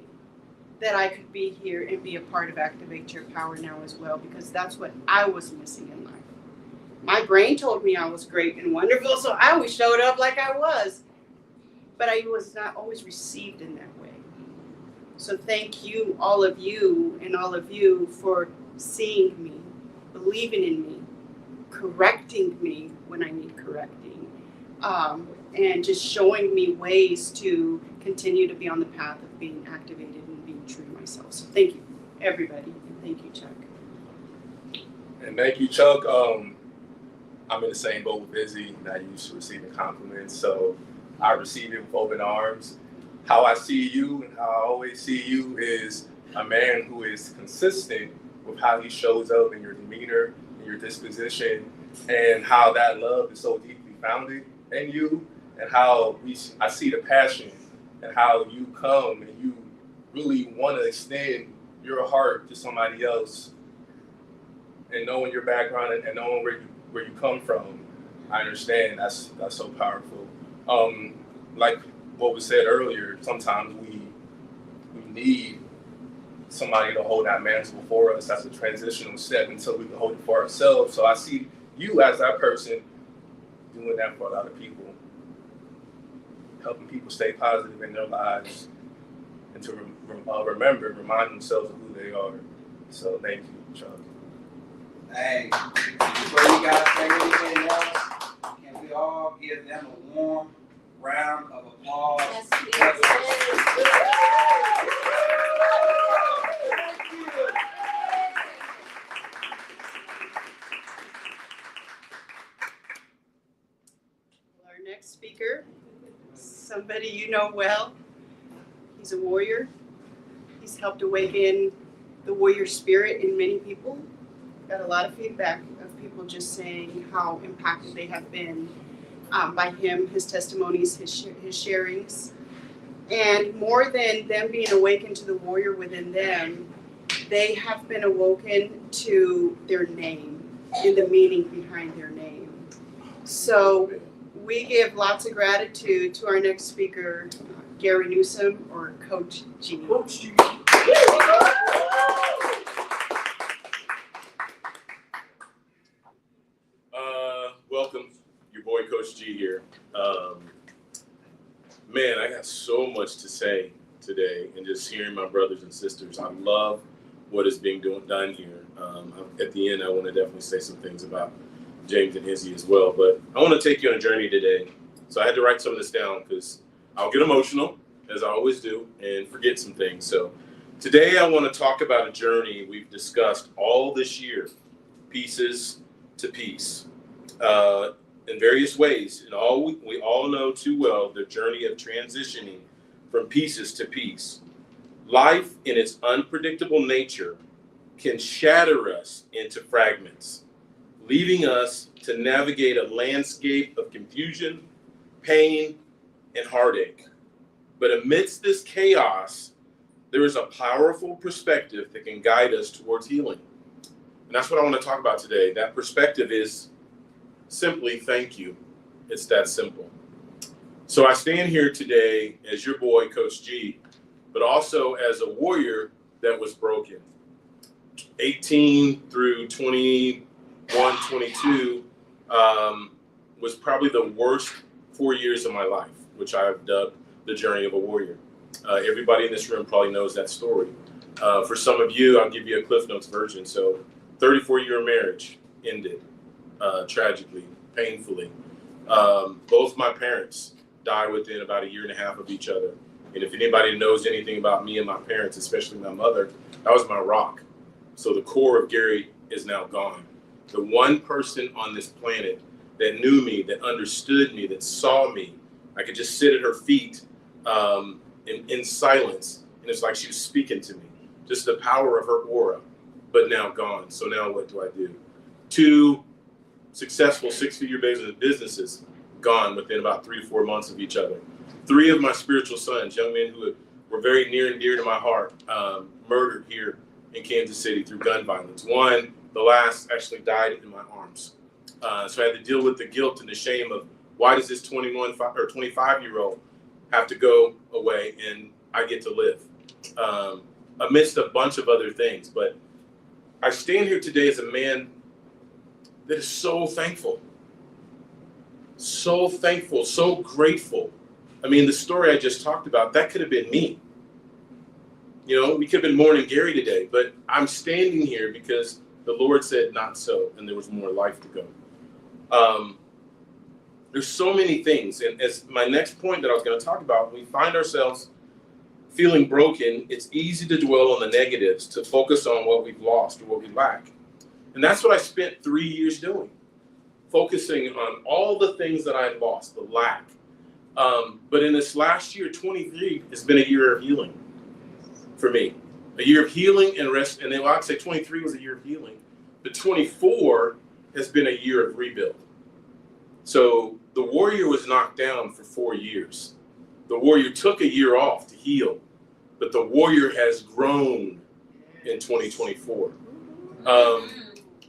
that I could be here and be a part of Activate Your Power Now as well, because that's what I was missing in life. My brain told me I was great and wonderful, so I always showed up like I was, but I was not always received in that way. So thank you, all of you, for seeing me, believing in me, correcting me when I need correcting, and just showing me ways to continue to be on the path of being activated and being true to myself. So thank you, everybody, and thank you, Chuck. And thank you, Chuck. I'm in the same boat with Izzy, not used to receiving compliments, so I receive it with open arms. How I see you and how I always see you is a man who is consistent with how he shows up in your demeanor, in your disposition, and how that love is so deeply founded in you, and how I see the passion and how you come and you really want to extend your heart to somebody else, and knowing your background and knowing where you come from. I understand that's so powerful. Like what was said earlier, sometimes we need somebody to hold that mantle for us. That's a transitional step until we can hold it for ourselves. So I see you as that person doing that for a lot of people, helping people stay positive in their lives and to remind themselves of who they are. So thank you, Chuck. Hey, before you guys say anything else, can we all give them a warm round of applause? Yes, Because- Our next speaker, somebody you know well. He's a warrior. He's helped awaken the warrior spirit in many people. Got a lot of feedback of people just saying how impacted they have been by him, his testimonies, his sharings. And more than them being awakened to the warrior within them, they have been awoken to their name and the meaning behind their name. So we give lots of gratitude to our next speaker, Gary Newsom, or Coach G. Coach G. Welcome, your boy Coach G here. Man, I got so much to say today, and just hearing my brothers and sisters. I love what is being done here. At the end, I want to definitely say some things about James and Izzy as well, but I want to take you on a journey today. So I had to write some of this down because I'll get emotional, as I always do, and forget some things. So today I want to talk about a journey we've discussed all this year, pieces to peace, in various ways. And we all know too well the journey of transitioning from pieces to peace. Life, in its unpredictable nature, can shatter us into fragments, leaving us to navigate a landscape of confusion, pain, and heartache. But amidst this chaos, there is a powerful perspective that can guide us towards healing. And that's what I want to talk about today. That perspective is simply thank you. It's that simple. So I stand here today as your boy, Coach G, but also as a warrior that was broken. 18 through 21, 22 was probably the worst 4 years of my life, which I have dubbed the journey of a warrior. Everybody in this room probably knows that story. For some of you, I'll give you a Cliff Notes version. So 34-year marriage ended tragically, painfully. Both my parents died within about a year and a half of each other. And if anybody knows anything about me and my parents, especially my mother, that was my rock. So the core of Gary is now gone. The one person on this planet that knew me, that understood me, that saw me, I could just sit at her feet in silence. And it's like she was speaking to me. Just the power of her aura, but now gone. So now what do I do? 2 successful 6-figure businesses gone within about 3 to 4 months of each other. 3 of my spiritual sons, young men who were very near and dear to my heart, murdered here in Kansas City through gun violence. One, the last, actually died in my arms. So I had to deal with the guilt and the shame of, why does this 21 or 25-year-old have to go away and I get to live? Amidst a bunch of other things. But I stand here today as a man that is so thankful, so grateful. I mean, the story I just talked about, that could have been me. You know, we could have been mourning Gary today, but I'm standing here because the Lord said not so, and there was more life to go. There's so many things, and as my next point that I was going to talk about, when we find ourselves feeling broken, it's easy to dwell on the negatives, to focus on what we've lost or what we lack. And that's what I spent 3 years doing, focusing on all the things that I had lost, the lack. But in this last year, 23, has been a year of healing for me. A year of healing and rest. And then I'd say 23 was a year of healing. But 24 has been a year of rebuild. So the warrior was knocked down for 4 years. The warrior took a year off to heal. But the warrior has grown in 2024.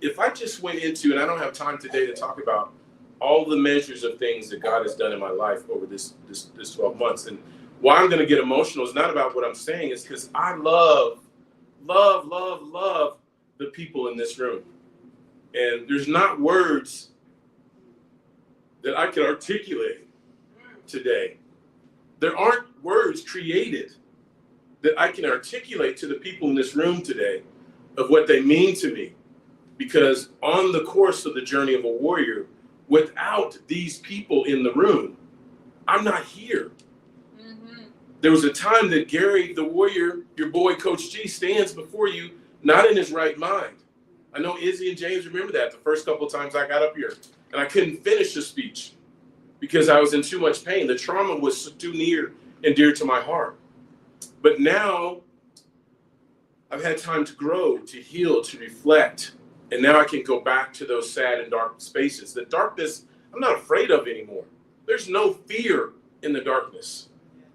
If I just went into, and I don't have time today to talk about all the measures of things that God has done in my life over this 12 months. And why I'm going to get emotional is not about what I'm saying, it's because I love the people in this room. And there's not words that I can articulate today. There aren't words created that I can articulate to the people in this room today of what they mean to me. Because on the course of the journey of a warrior, without these people in the room, I'm not here. Mm-hmm. There was a time that Gary, the warrior, your boy, Coach G, stands before you, not in his right mind. I know Izzy and James remember that the first couple of times I got up here. And I couldn't finish the speech because I was in too much pain. The trauma was too near and dear to my heart. But now I've had time to grow, to heal, to reflect. And now I can go back to those sad and dark spaces. The darkness, I'm not afraid of anymore. There's no fear in the darkness.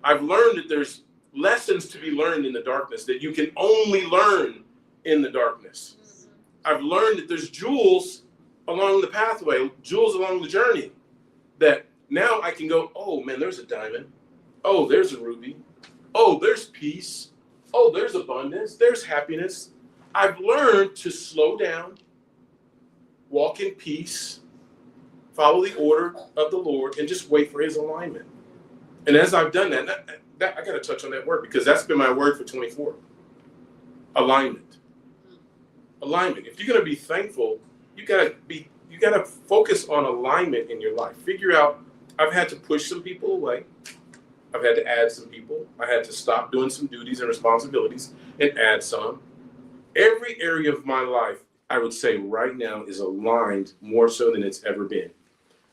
I've learned that there's lessons to be learned in the darkness that you can only learn in the darkness. I've learned that there's jewels along the pathway, jewels along the journey, that now I can go, oh man, there's a diamond. Oh, there's a ruby. Oh, there's peace. Oh, there's abundance. There's happiness. I've learned to slow down, walk in peace, follow the order of the Lord, and just wait for his alignment. And as I've done that I got to touch on that word because that's been my word for 24. Alignment. Alignment. If you're going to be thankful, you got to focus on alignment in your life. Figure out, I've had to push some people away. I've had to add some people. I had to stop doing some duties and responsibilities and add some. Every area of my life, I would say right now, is aligned more so than it's ever been.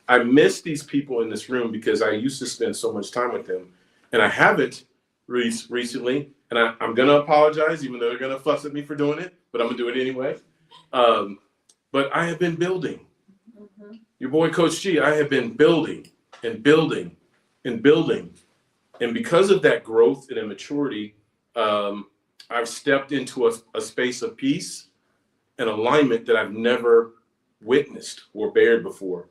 I miss these people in this room because I used to spend so much time with them. And I haven't recently. And I'm going to apologize, even though they're going to fuss at me for doing it. But I'm going to do it anyway. But I have been building. Mm-hmm. Your boy, Coach G, I have been building and building and building. And because of that growth and immaturity, I've stepped into a space of peace and alignment that I've never witnessed or bared before.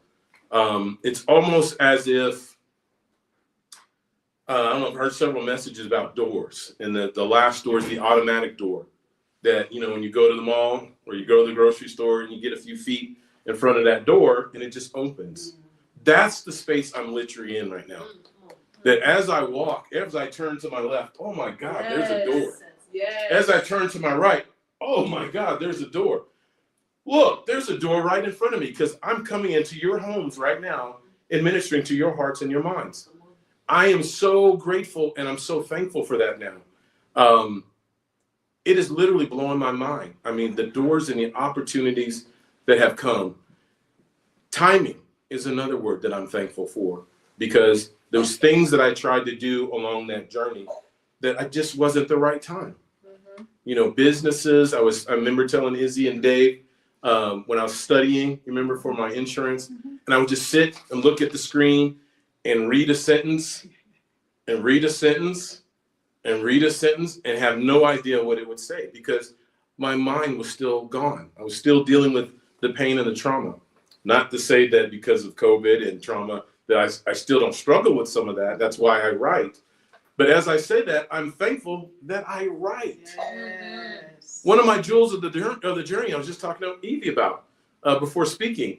It's almost as if, I don't know, I've heard several messages about doors. And the last door is the automatic door. That, you know, when you go to the mall or you go to the grocery store and you get a few feet in front of that door and it just opens. That's the space I'm literally in right now. That as I walk, as I turn to my left, oh my God, there's a door. Yes. As I turn to my right, oh my God, there's a door. Look, there's a door right in front of me because I'm coming into your homes right now and ministering to your hearts and your minds. I am so grateful and I'm so thankful for that now. It is literally blowing my mind. I mean, the doors and the opportunities that have come. Timing is another word that I'm thankful for, because those things that I tried to do along that journey that I just wasn't the right time. You know, businesses, I remember telling Izzy and Dave when I was studying, you remember, for my insurance, and I would just sit and look at the screen and read a sentence and read a sentence and read a sentence and have no idea what it would say, because my mind was still gone. I was still dealing with the pain and the trauma. Not to say that because of COVID and trauma that I still don't struggle with some of that. That's why I write. But as I say that, I'm thankful that I write. Yes. One of my jewels of the journey I was just talking to Evie about before speaking.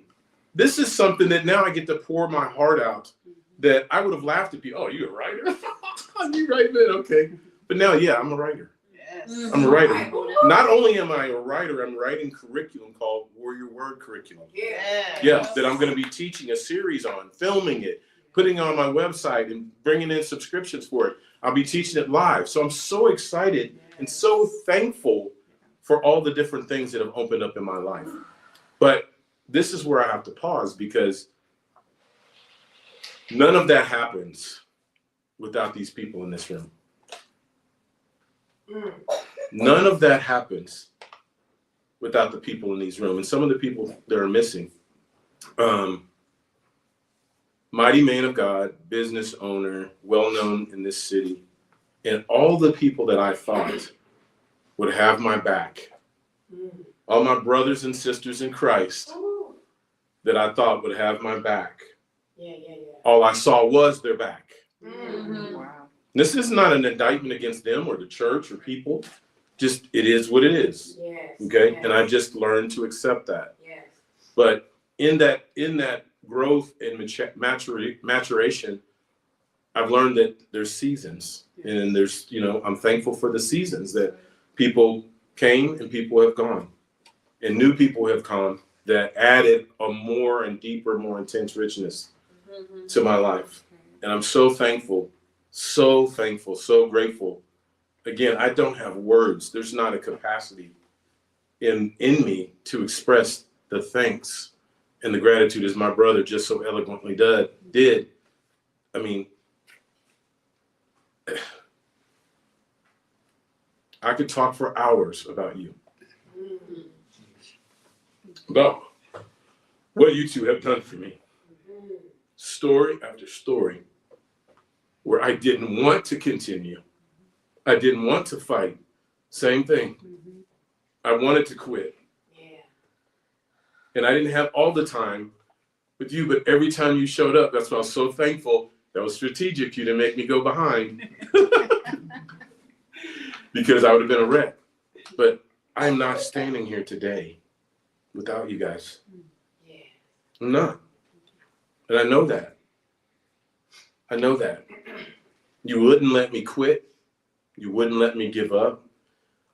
This is something that now I get to pour my heart out, that I would have laughed at people. Oh, you a writer? You write, man? Okay. But now, yeah, I'm a writer. Yes. I'm a writer. Not only am I a writer, I'm writing curriculum called Warrior Word Curriculum. Yes. Yeah, that I'm going to be teaching a series on, filming it, putting it on my website, and bringing in subscriptions for it. I'll be teaching it live. So I'm so excited and so thankful for all the different things that have opened up in my life. But this is where I have to pause, because none of that happens without these people in this room. None of that happens without the people in these rooms. And some of the people that are missing. Mighty man of God, business owner, well-known in this city, and all the people that I thought would have my back. All my brothers and sisters in Christ that I thought would have my back. All I saw was their back. Wow. This is not an indictment against them or the church or people. Just, it is what it is. Okay? And I just learned to accept that. But in that growth and maturation, I've learned that there's seasons, and there's, I'm thankful for the seasons that people came and people have gone, and new people have come that added a more and deeper, more intense richness to my life. And I'm so thankful, so grateful. Again, I don't have words. There's not a capacity in me to express the thanks and the gratitude, as my brother just so eloquently did. I mean, I could talk for hours about you, about what you two have done for me. Story after story where I didn't want to continue. I didn't want to fight. Same thing. I wanted to quit. And I didn't have all the time with you, but every time you showed up, that's why I was so thankful. That was strategic. You didn't make me go behind because I would have been a wreck. But I am not standing here today without you guys. I'm not. And I know that. I know that. You wouldn't let me quit. You wouldn't let me give up.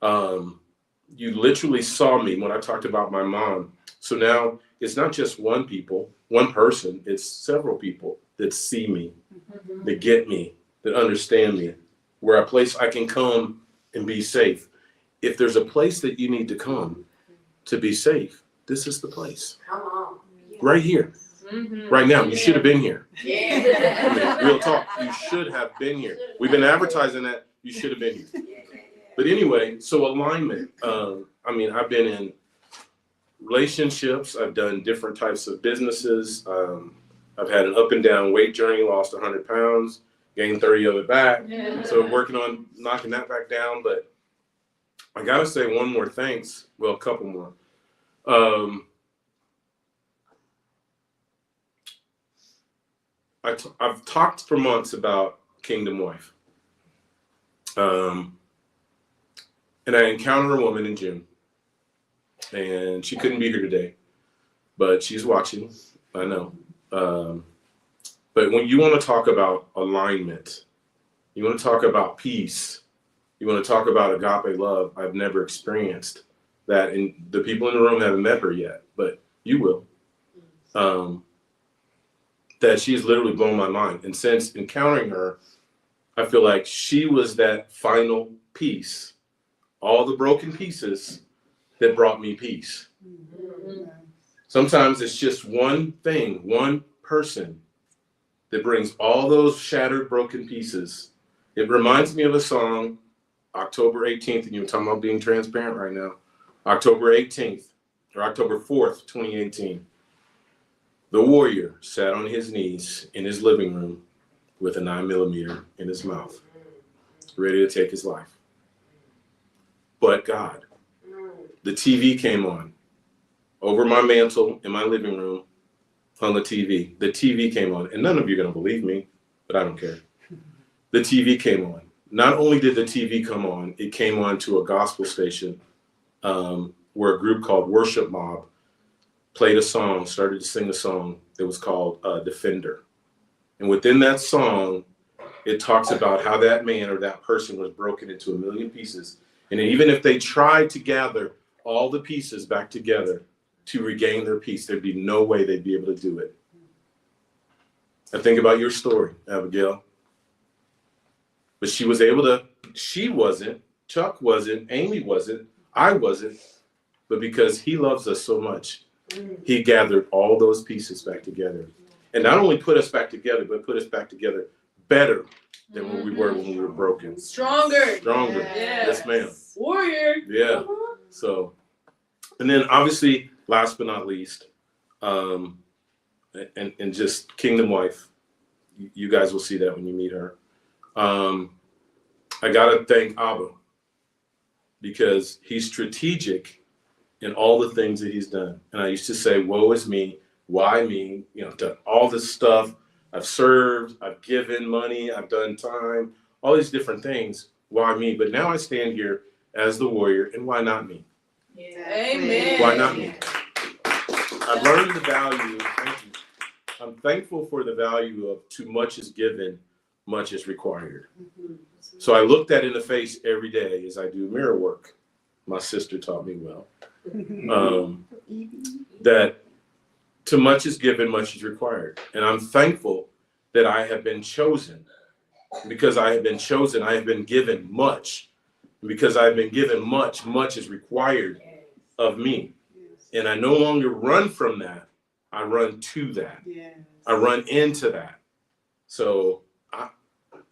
You literally saw me when I talked about my mom. So now it's not just one person, it's several people that see me, that get me, that understand me, where a place I can come and be safe. If there's a place that you need to come to be safe, this is the place. Come on. Right here. Right now. You should have been here. I Yeah. mean, real talk. You should have been here. We've been advertising that. You should have been here. But anyway, so alignment. I've been in relationships. I've done different types of businesses. I've had an up and down weight journey, lost 100 pounds, gained 30 of it back. So working on knocking that back down. But I got to say one more thanks. Well, a couple more. I've talked for months about Kingdom Wife. And I encountered a woman in June. And she couldn't be here today. But she's watching. I know. But when you want to talk about alignment, you want to talk about peace, you want to talk about agape love, I've never experienced that. And the people in the room haven't met her yet, but you will. that she's literally blown my mind. And since encountering her, I feel like she was that final piece, all the broken pieces that brought me peace. Sometimes it's just one thing, one person that brings all those shattered, broken pieces. It reminds me of a song, October 18th, and you're talking about being transparent right now. October 18th, or October 4th, 2018. The warrior sat on his knees in his living room with a 9mm in his mouth, ready to take his life. But God, the TV came on. Over my mantle in my living room hung a TV. The TV came on, and none of you are going to believe me, but I don't care. The TV came on. Not only did the TV come on, it came on to a gospel station where a group called Worship Mob played a song, started to sing a song that was called Defender. And within that song, it talks about how that man or that person was broken into a million pieces. And even if they tried to gather all the pieces back together to regain their peace, there'd be no way they'd be able to do it. I think about your story, Abigail. But she was able to, she wasn't, Chuck wasn't, Amy wasn't, I wasn't, but because he loves us so much, he gathered all those pieces back together. And not only put us back together, but put us back together better than what we were when we were broken. Stronger. Stronger. Yes, ma'am. Warrior. Yeah. So, and then obviously, last but not least, and just Kingdom Wife, you guys will see that when you meet her. I gotta thank Abba because he's strategic in all the things that he's done. And I used to say, woe is me, why me? You know, I've done all this stuff. I've served, I've given money, I've done time, all these different things. Why me? But now I stand here as the warrior, and why not me? Yeah. Amen. Why not me? I've learned the value, thank you. I'm thankful for the value of too much is given, much is required. So I look that in the face every day as I do mirror work. My sister taught me well. That too much is given, much is required. And I'm thankful that I have been chosen. Because I have been chosen, I have been given much. And because I've been given much, much is required of me. And I no longer run from that. I run to that. I run into that. So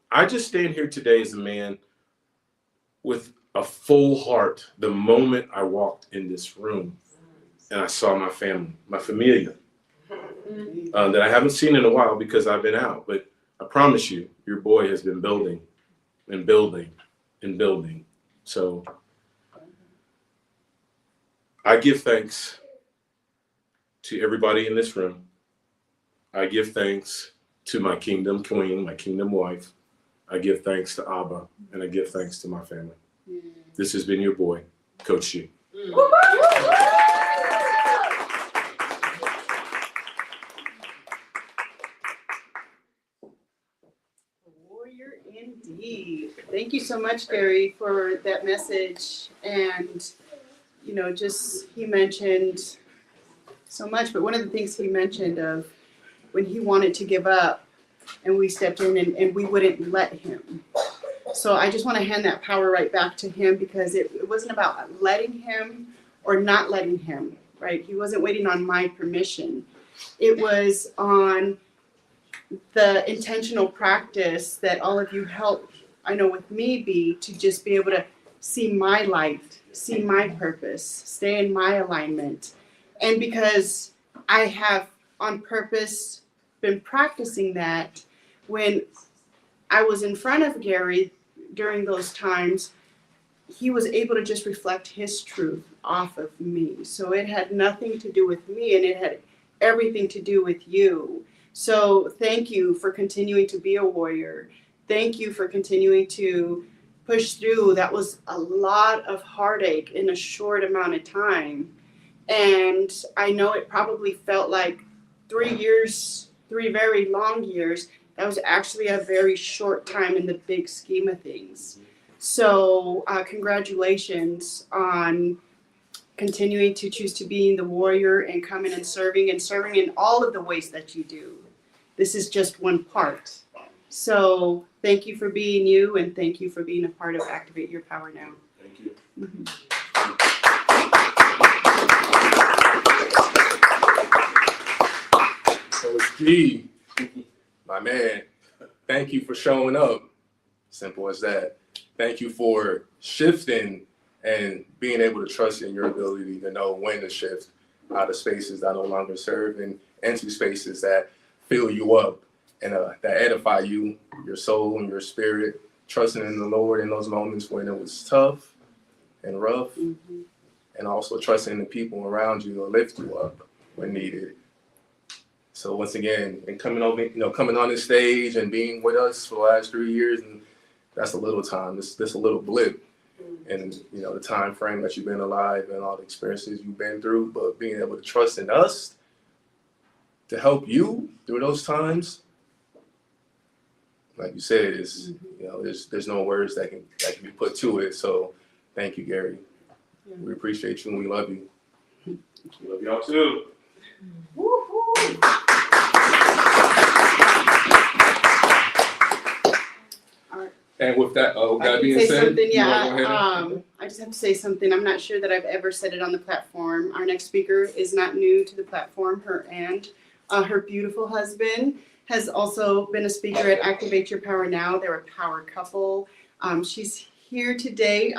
I just stand here today as a man with a full heart the moment I walked in this room and I saw my family, my familia, that I haven't seen in a while because I've been out. But I promise you, your boy has been building and building and building. So I give thanks to everybody in this room. I give thanks to my kingdom queen, my kingdom wife. I give thanks to Abba, and I give thanks to my family. This has been your boy, Coach She. Warrior indeed. Thank you so much, Gary, for that message. And, you know, just he mentioned so much, but one of the things he mentioned of when he wanted to give up and we stepped in and we wouldn't let him. So I just want to hand that power right back to him because it wasn't about letting him or not letting him, right? He wasn't waiting on my permission. It was on the intentional practice that all of you helped, I know with me be, to just be able to see my light, see my purpose, stay in my alignment. And because I have on purpose been practicing that, when I was in front of Gary during those times, he was able to just reflect his truth off of me. So it had nothing to do with me and it had everything to do with you. So thank you for continuing to be a warrior. Thank you for continuing to push through. That was a lot of heartache in a short amount of time. And I know it probably felt like 3 years, 3 very long years. That was actually a very short time in the big scheme of things. So congratulations on continuing to choose to be the warrior and coming and serving in all of the ways that you do. this is just one part. So thank you for being you, and thank you for being a part of Activate Your Power Now. Thank you. Coach G, my man, thank you for showing up. Simple as that. Thank you for shifting and being able to trust in your ability to know when to shift out of spaces that no longer serve and into spaces that fill you up and that edify you, your soul and your spirit, trusting in the Lord in those moments when it was tough and rough, and also trusting in the people around you to lift you up when needed. So once again, and coming on this stage and being with us for the last 3 years, and that's a little time. This a little blip, and the time frame that you've been alive and all the experiences you've been through. But being able to trust in us to help you through those times, like you said, is there's no words that can be put to it. So thank you, Gary. Yeah. We appreciate you and we love you. We love y'all too. And with that, I being can say said, something, you wanna go yeah. ahead? I just have to say something. I'm not sure that I've ever said it on the platform. Our next speaker is not new to the platform. Her beautiful husband has also been a speaker at Activate Your Power Now. They're a power couple. She's here today.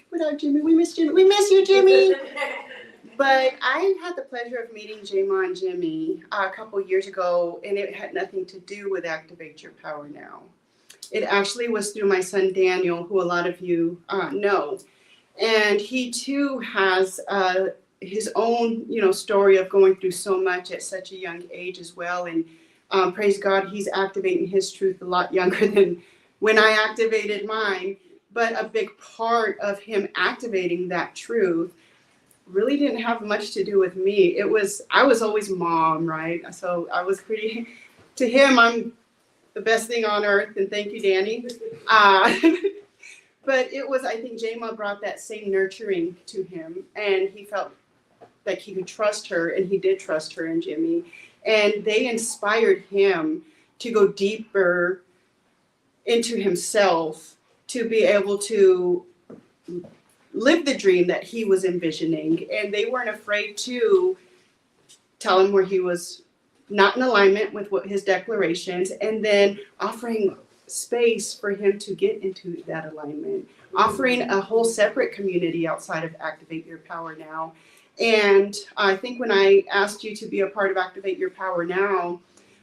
Without Jimmy, we miss Jimmy. We miss you, Jimmy. But I had the pleasure of meeting Jayma and Jimmy a couple years ago, and it had nothing to do with Activate Your Power Now. It actually was through my son Daniel, who a lot of you know, and he too has his own story of going through so much at such a young age as well. And praise God, he's activating his truth a lot younger than when I activated mine. But a big part of him activating that truth really didn't have much to do with me. I was always mom, right? So I was pretty, to him, I'm the best thing on earth, and thank you, Danny. But it was, I think Jayma brought that same nurturing to him, and he felt like he could trust her, and he did trust her and Jimmy. And they inspired him to go deeper into himself, to be able to live the dream that he was envisioning. And they weren't afraid to tell him where he was not in alignment with what his declarations, and then offering space for him to get into that alignment, offering a whole separate community outside of Activate Your Power Now. And I think when I asked you to be a part of Activate Your Power Now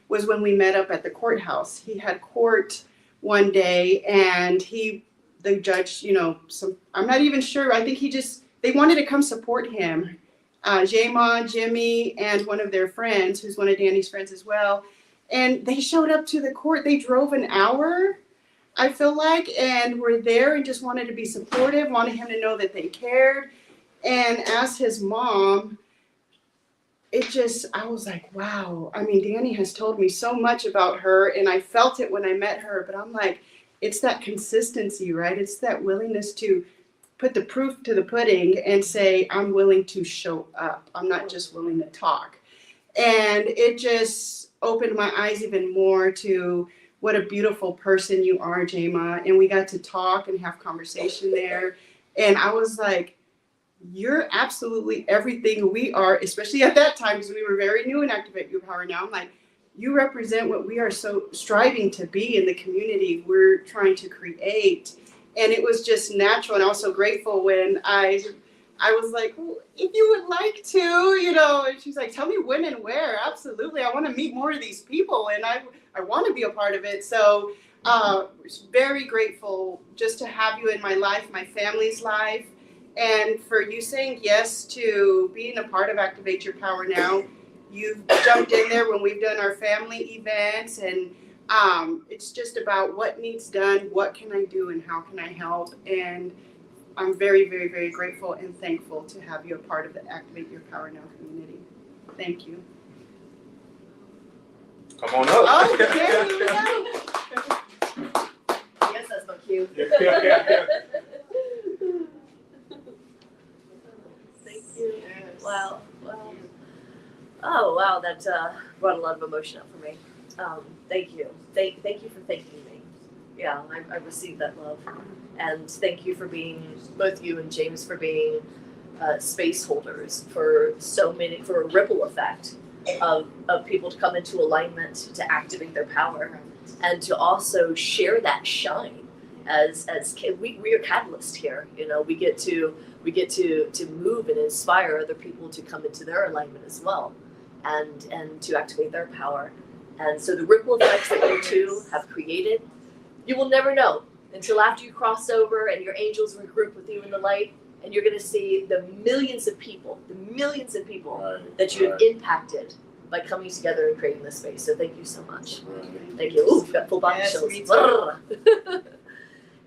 was when we met up at the courthouse. He had court one day, and the judge, I'm not even sure, I think they wanted to come support him. Jayma, Jimmy, and one of their friends, who's one of Danny's friends as well. And they showed up to the court. They drove an hour, I feel like, and were there and just wanted to be supportive, wanted him to know that they cared. And as his mom, I was like, wow. I mean, Danny has told me so much about her, and I felt it when I met her, but I'm like, it's that consistency, right? It's that willingness to put the proof to the pudding and say, I'm willing to show up. I'm not just willing to talk. And it just opened my eyes even more to what a beautiful person you are, Jayma. And we got to talk and have conversation there. And I was like, you're absolutely everything we are, especially at that time, because we were very new in Activate Your Power Now. I'm like, you represent what we are so striving to be in the community we're trying to create. And it was just natural, and I was so grateful when I was like, well, if you would like to, and she's like, tell me when and where. Absolutely, I want to meet more of these people, and I want to be a part of it. So very grateful just to have you in my life, my family's life, and for you saying yes to being a part of Activate Your Power Now. You've jumped in there when we've done our family events, and it's just about what needs done, what can I do, and how can I help. And I'm very, very, very grateful and thankful to have you a part of the Activate Your Power Now community. Thank you. Come on up. Oh, there you go. Yes, that's my cue. Thank you. Yes. Wow. Oh, wow. That brought a lot of emotion up for me. Thank you. Thank you for thanking me. Yeah, I received that love. And thank you for being, both you and James, for being space holders for so many, for a ripple effect of people to come into alignment, to activate their power, and to also share that shine. As we are catalysts here, you know, we get to move and inspire other people to come into their alignment as well, and to activate their power. And so the ripple effects that you two have created, you will never know until after you cross over and your angels regroup with you in the light, and you're going to see the millions of people that you have impacted by coming together and creating this space. So thank you so much. Thank you. Ooh, we've got full body chills.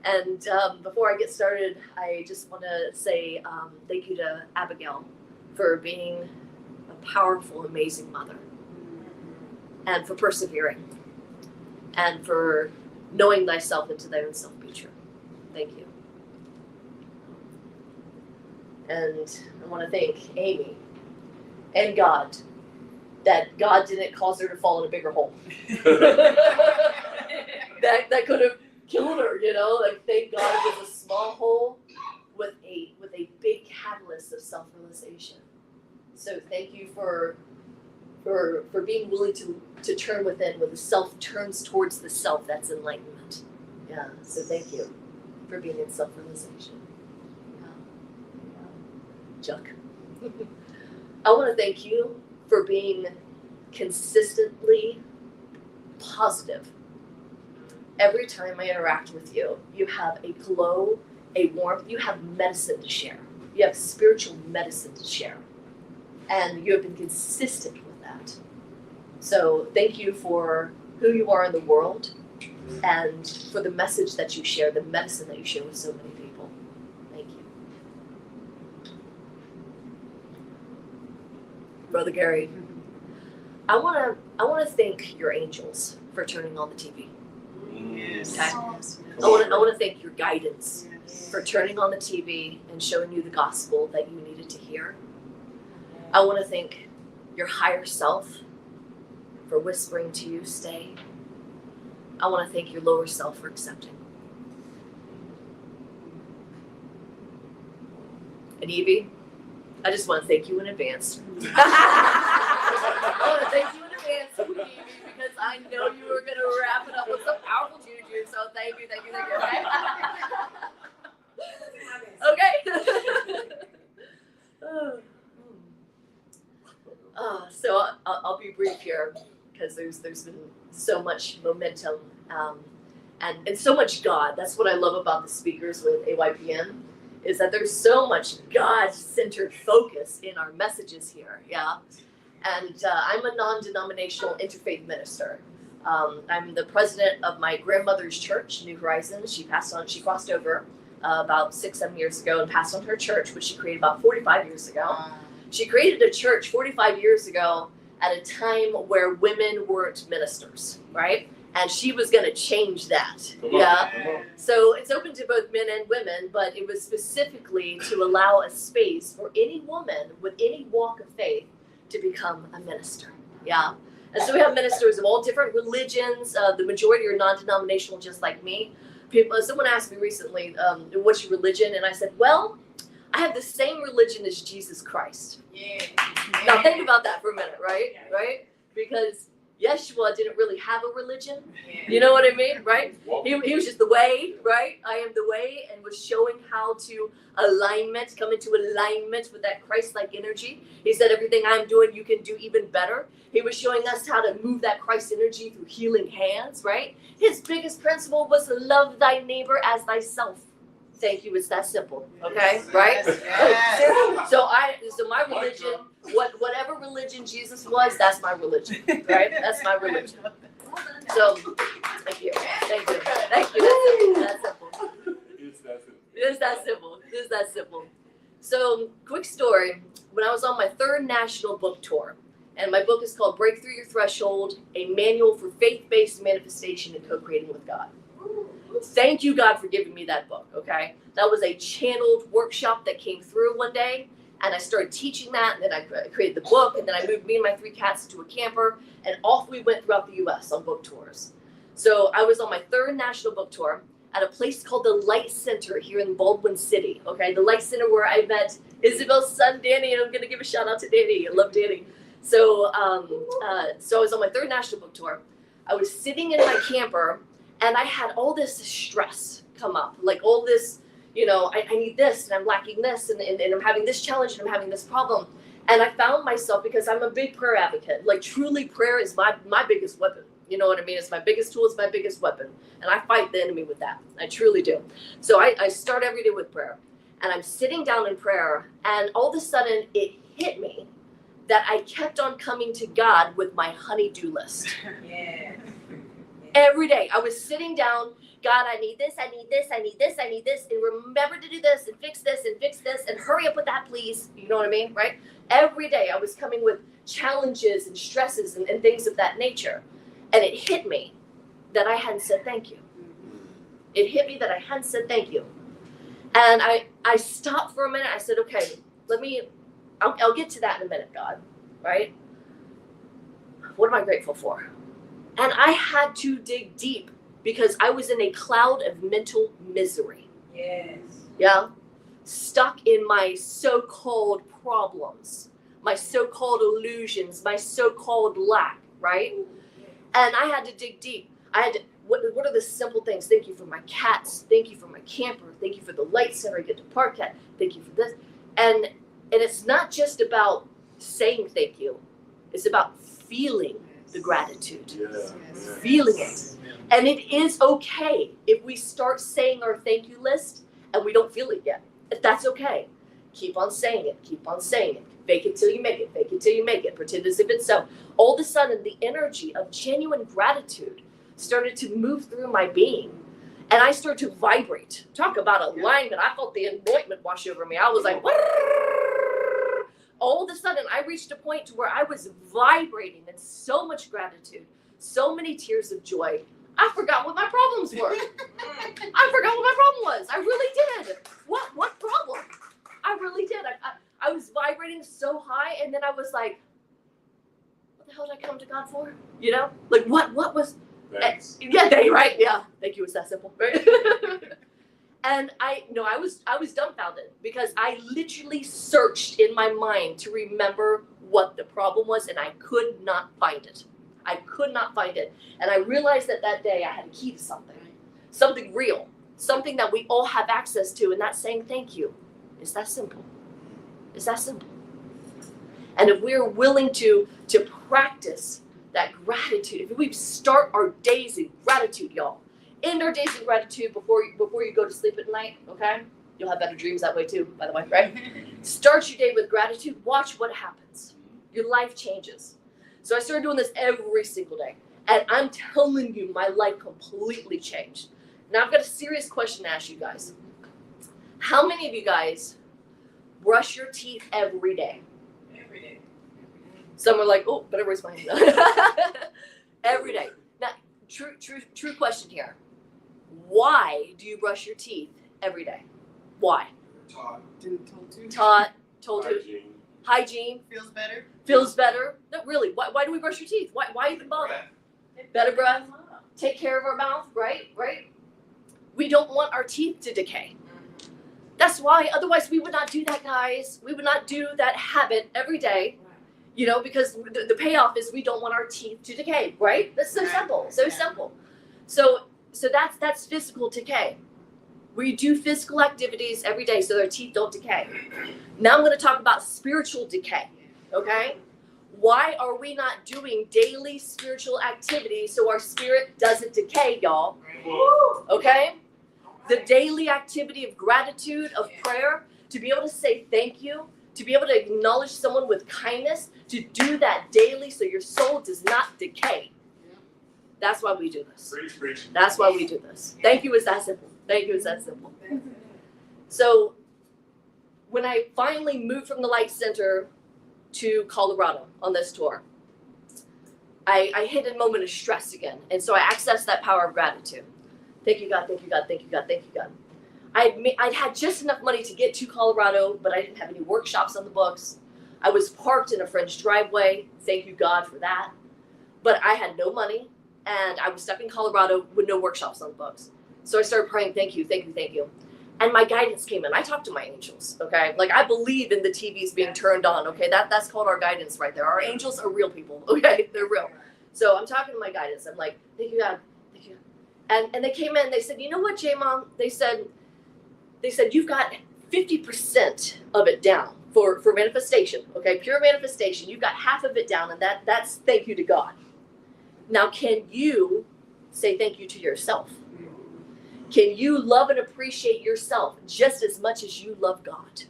And before I get started, I just want to say thank you to Abigail for being a powerful, amazing mother, and for persevering, and for knowing thyself into thy own self be true. Thank you. And I want to thank Amy and God, that God didn't cause her to fall in a bigger hole. that could have killed her, you know. Like, thank God it was a small hole with a big catalyst of self-realization. So thank you for being willing to turn within when the self turns towards the self. That's enlightenment. Yeah. So thank you for being in self-realization. Chuck. I want to thank you for being consistently positive. Every time I interact with you, you have a glow, a warmth, you have medicine to share. You have spiritual medicine to share. And you have been consistent with that. So thank you for who you are in the world, and for the message that you share, the medicine that you share with so many people. Thank you. Brother Gary, I wanna thank your angels for turning on the TV. Yes. Okay? I wanna thank your guidance for turning on the TV and showing you the gospel that you needed to hear. I wanna thank your higher self for whispering to you, stay. I wanna thank your lower self for accepting. And Evie, I just wanna thank you in advance. I wanna thank you in advance, Evie, because I know you were gonna wrap it up with some powerful juju, so thank you, okay? Okay. So I'll be brief here, because there's been so much momentum and so much God. That's what I love about the speakers with AYPN, is that there's so much God-centered focus in our messages here, yeah? And I'm a non-denominational interfaith minister. I'm the president of my grandmother's church, New Horizons. She crossed over about 6-7 years ago and passed on her church, which she created about 45 years ago. She created a church 45 years ago at a time where women weren't ministers, right? And she was going to change that. Yeah. So it's open to both men and women, but it was specifically to allow a space for any woman with any walk of faith to become a minister. Yeah. And so we have ministers of all different religions. The majority are non-denominational, just like me. Someone asked me recently, what's your religion? And I said, well, I have the same religion as Jesus Christ. Yeah. Now think about that for a minute, right? Right? Because Yeshua didn't really have a religion. You know what I mean, right? He was just the way, right? I am the way, and was showing how to come into alignment with that Christ-like energy. He said, everything I'm doing, you can do even better. He was showing us how to move that Christ energy through healing hands, right? His biggest principle was love thy neighbor as thyself. Thank you. It's that simple. Okay, right? Yes. So my religion, whatever religion Jesus was, that's my religion, right? That's my religion. So, thank you. That's simple. It's that simple. So, quick story. When I was on my 3rd national book tour, and my book is called Break Through Your Threshold, a manual for faith-based manifestation and co-creating with God. Thank you, God, for giving me that book, okay? That was a channeled workshop that came through one day, And I started teaching that, and then I created the book, and then I moved me and my 3 cats into a camper, and off we went throughout the U.S. on book tours. So I was on my 3rd national book tour at a place called the Light Center here in Baldwin City. Okay, the Light Center where I met Isabel's son, Danny, and I'm gonna give a shout out to Danny. I love Danny. So, so I was on my 3rd national book tour. I was sitting in my camper, and I had all this stress come up, like all this, you know, I need this, and I'm lacking this, and I'm having this challenge, and I'm having this problem. And I found myself, because I'm a big prayer advocate, like truly prayer is my biggest weapon. You know what I mean? It's my biggest tool, it's my biggest weapon. And I fight the enemy with that. I truly do. So I start every day with prayer. And I'm sitting down in prayer, and all of a sudden it hit me that I kept on coming to God with my honey-do list. Yeah. Every day I was sitting down, God, I need this, I need this, I need this, I need this, and remember to do this, and fix this, and hurry up with that, please. You know what I mean, right? Every day I was coming with challenges and stresses and things of that nature. And it hit me that I hadn't said thank you. It hit me that I hadn't said thank you. And I stopped for a minute. I said, okay, I'll get to that in a minute, God, right? What am I grateful for? And I had to dig deep because I was in a cloud of mental misery. Yes. Yeah? Stuck in my so-called problems, my so-called illusions, my so-called lack, right? And I had to dig deep. I had to, what are the simple things? Thank you for my cats. Thank you for my camper. Thank you for the Light Center I get to park at. Thank you for this. And it's not just about saying thank you. It's about feeling the gratitude. Feeling it. And it is okay if we start saying our thank you list and we don't feel it yet. That's okay. Keep on saying it. Keep on saying it. Fake it till you make it. Fake it till you make it. Pretend as if it's so. All of a sudden, the energy of genuine gratitude started to move through my being. And I started to vibrate. Talk about a line that I felt the anointment wash over me. I was like, Wharr! All of a sudden, I reached a point to where I was vibrating in so much gratitude, so many tears of joy. I forgot what my problems were. I forgot what my problem was. I really did. What problem? I really did. I was vibrating so high, and then I was like, what the hell did I come to God for? You know? Like, what was... Thanks. Yeah, right? Yeah. Thank you. It's that simple, right? And I was dumbfounded because I literally searched in my mind to remember what the problem was, and I could not find it. I could not find it. And I realized that day I had a key to something real, something that we all have access to, and that's saying thank you. It's that simple. It's that simple. And if we're willing to practice that gratitude, if we start our days in gratitude, y'all, end our days in gratitude before you go to sleep at night, okay? You'll have better dreams that way too, by the way, right? Start your day with gratitude. Watch what happens. Your life changes. So I started doing this every single day. And I'm telling you, my life completely changed. Now I've got a serious question to ask you guys. How many of you guys brush your teeth every day? Every day. Some are like, oh, better raise my hand. Every day. Now, true question here. Why do you brush your teeth every day? Why? Taught, told you. Hygiene. Feels better. Feels better. No, really. Why do we brush your teeth? Why even bother? Better breath. Take care of our mouth, right? Right? We don't want our teeth to decay. That's why, otherwise we would not do that, guys. We would not do that habit every day, you know, because the payoff is we don't want our teeth to decay, right? That's so simple, so simple. So that's physical decay. We do physical activities every day so their teeth don't decay. Now I'm going to talk about spiritual decay, okay? Why are we not doing daily spiritual activities so our spirit doesn't decay, y'all? Okay? The daily activity of gratitude, of prayer, to be able to say thank you, to be able to acknowledge someone with kindness, to do that daily so your soul does not decay. That's why we do this. That's why we do this. Thank you is that simple. Thank you is that simple. So when I finally moved from the Light Center to Colorado on this tour, I hit a moment of stress again. And so I accessed that power of gratitude. Thank you, God, thank you, God, thank you, God, thank you, God. I'd had just enough money to get to Colorado, but I didn't have any workshops on the books. I was parked in a friend's driveway. Thank you, God, for that. But I had no money, and I was stuck in Colorado with no workshops on the books. So I started praying, thank you, thank you, thank you. And my guidance came in. I talked to my angels, okay? Like, I believe in the TVs being turned on, okay? That's called our guidance right there. Our angels are real people, okay? They're real. So I'm talking to my guidance. I'm like, thank you, God, thank you. And they came in, they said, you know what, J-Mom? They said, you've got 50% of it down for manifestation, okay? Pure manifestation. You've got half of it down, and that's thank you to God. Now, can you say thank you to yourself? Can you love and appreciate yourself just as much as you love God?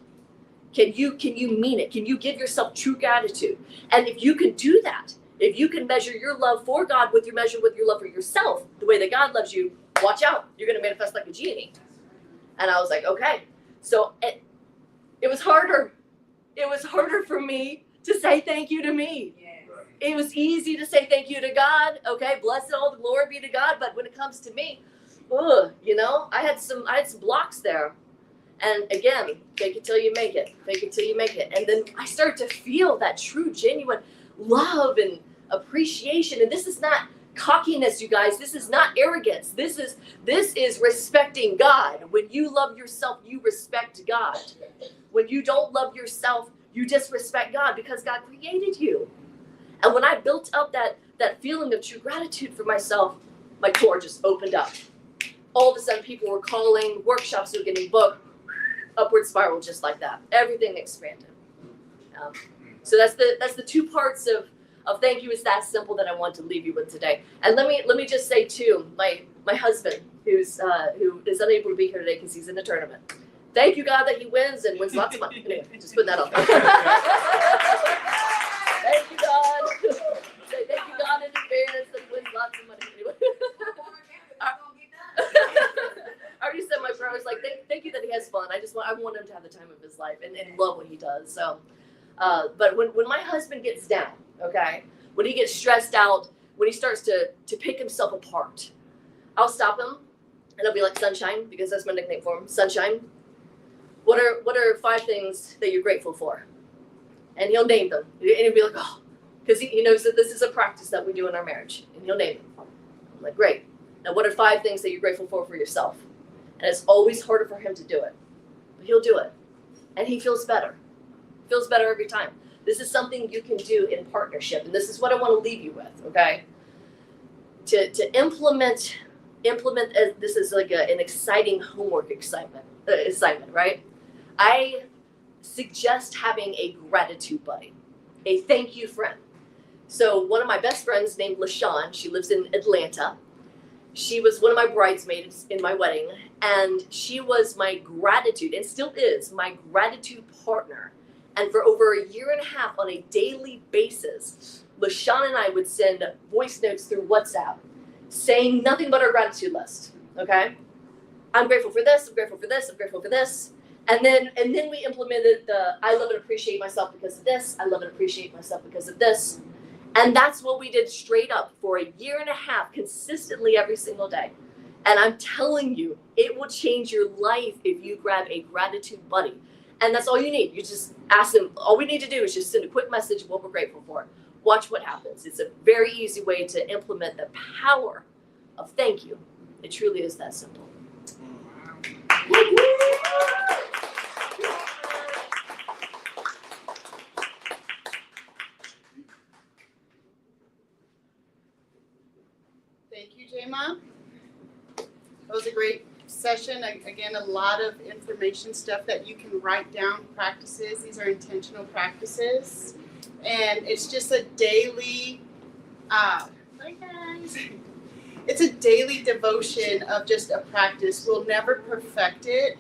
Can you mean it? Can you give yourself true gratitude? And if you can do that, if you can measure your love for God with your love for yourself, the way that God loves you, watch out. You're going to manifest like a genie. And I was like, okay. So it was harder. It was harder for me to say thank you to me. It was easy to say thank you to God. Okay, blessed all the glory be to God. But when it comes to me, I had some blocks there. And again, fake it till you make it. Fake it till you make it. And then I started to feel that true, genuine love and appreciation. And this is not cockiness, you guys. This is not arrogance. This is respecting God. When you love yourself, you respect God. When you don't love yourself, you disrespect God because God created you. And when I built up that feeling of true gratitude for myself, my core just opened up. All of a sudden, people were calling, workshops were getting booked, upward spiral just like that. Everything expanded. So that's the two parts of thank you. Is that simple that I want to leave you with today. And let me just say too, my husband who is unable to be here today because he's in a tournament. Thank you, God, that he wins and wins lots of money. Anyway, just putting that on. Thank you, God. Say thank you, God, in advance that he wins lots of money. Anyway. I already said my prayer. I was like, thank you that he has fun. I want him to have the time of his life and love what he does. So, but when my husband gets down, okay, when he gets stressed out, when he starts to pick himself apart, I'll stop him and I'll be like, Sunshine, because that's my nickname for him. Sunshine, what are 5 things that you're grateful for? And he'll name them. And he'll be like, oh, because he knows that this is a practice that we do in our marriage. And he'll name them. I'm like, great. Now, what are 5 things that you're grateful for yourself? And it's always harder for him to do it. But he'll do it. And he feels better. Feels better every time. This is something you can do in partnership. And this is what I want to leave you with, okay? To implement this is like an exciting homework assignment, right? I suggest having a gratitude buddy, a thank you friend. So one of my best friends named LaShawn, she lives in Atlanta. She was one of my bridesmaids in my wedding, and she was my gratitude, and still is, my gratitude partner. And for over a year and a half on a daily basis, LaShawn and I would send voice notes through WhatsApp saying nothing but our gratitude list, okay? I'm grateful for this, I'm grateful for this, I'm grateful for this. And then we implemented the I love and appreciate myself because of this, I love and appreciate myself because of this. And that's what we did straight up for a year and a half, consistently every single day. And I'm telling you, it will change your life if you grab a gratitude buddy. And that's all you need. You just ask them, all we need to do is just send a quick message of what we're grateful for. Watch what happens. It's a very easy way to implement the power of thank you. It truly is that simple. Thank you, J-Ma. That was a great session. Again, a lot of information, stuff that you can write down, practices. These are intentional practices. And it's just a daily, hi guys. It's a daily devotion of just a practice. We'll never perfect it,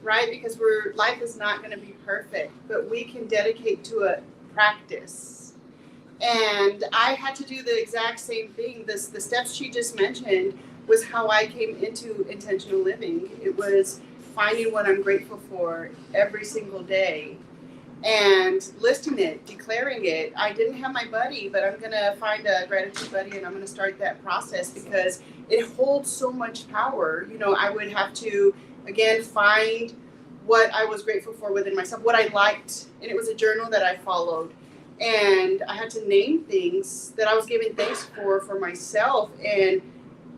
right? Because life is not going to be perfect, but we can dedicate to a practice. And I had to do the exact same thing. The steps she just mentioned was how I came into intentional living. It was finding what I'm grateful for every single day and listing it, declaring it. I didn't have my buddy, but I'm going to find a gratitude buddy and I'm going to start that process because it holds so much power. You know, I would have to again, find what I was grateful for within myself, what I liked. And it was a journal that I followed. And I had to name things that I was giving thanks for myself. And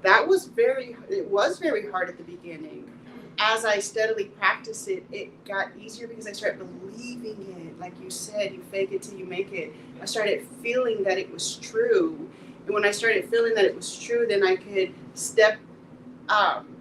that was it was very hard at the beginning. As I steadily practiced it, it got easier because I started believing it. Like you said, you fake it till you make it. I started feeling that it was true. And when I started feeling that it was true, then I could step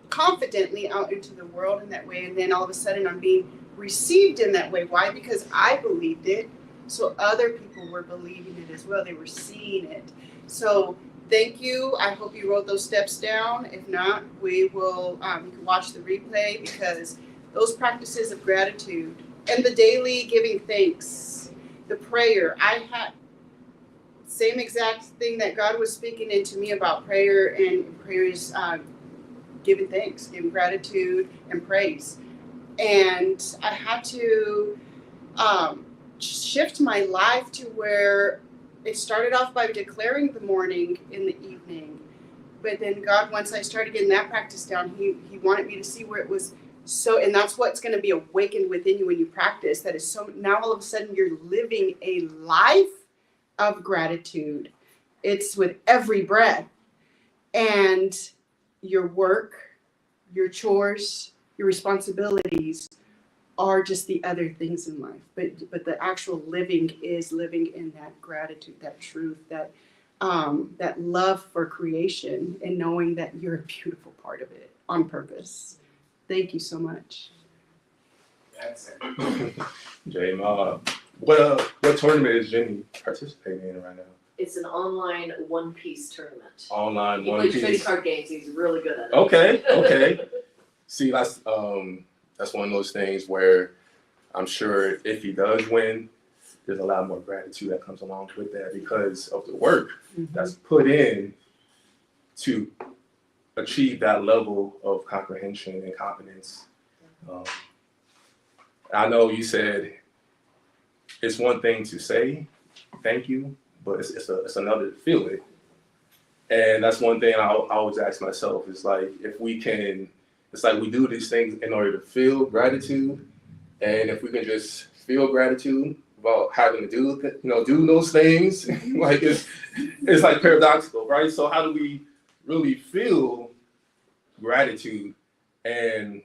confidently out into the world in that way. And then all of a sudden I'm being received in that way. Why? Because I believed it. So other people were believing it as well. They were seeing it. So thank you. I hope you wrote those steps down. If not, we will, you can watch the replay, because those practices of gratitude and the daily giving thanks, the prayer, I had same exact thing that God was speaking into me about prayer, and prayer is giving thanks, giving gratitude and praise. And I had to shift my life to where it started off by declaring the morning in the evening. But then God, once I started getting that practice down, he wanted me to see where it was so, and that's what's going to be awakened within you when you practice. That is so, now all of a sudden you're living a life of gratitude. It's with every breath. And your work, your chores, your responsibilities are just the other things in life. But the actual living is living in that gratitude, that truth, that love for creation, and knowing that you're a beautiful part of it on purpose. Thank you so much. That's it. J-Ma, what tournament is Jenny participating in right now? It's an online one-piece tournament. Online He one plays trading piece. card games. He's really good at it. Okay. See, that's one of those things where I'm sure if he does win, there's a lot more gratitude that comes along with that because of the work that's put in to achieve that level of comprehension and competence. I know you said it's one thing to say thank you, but it's another to feel it. And that's one thing I always ask myself is like, if we can, it's like we do these things in order to feel gratitude. And if we can just feel gratitude about having to do those things, like it's like paradoxical, right? So how do we really feel gratitude? And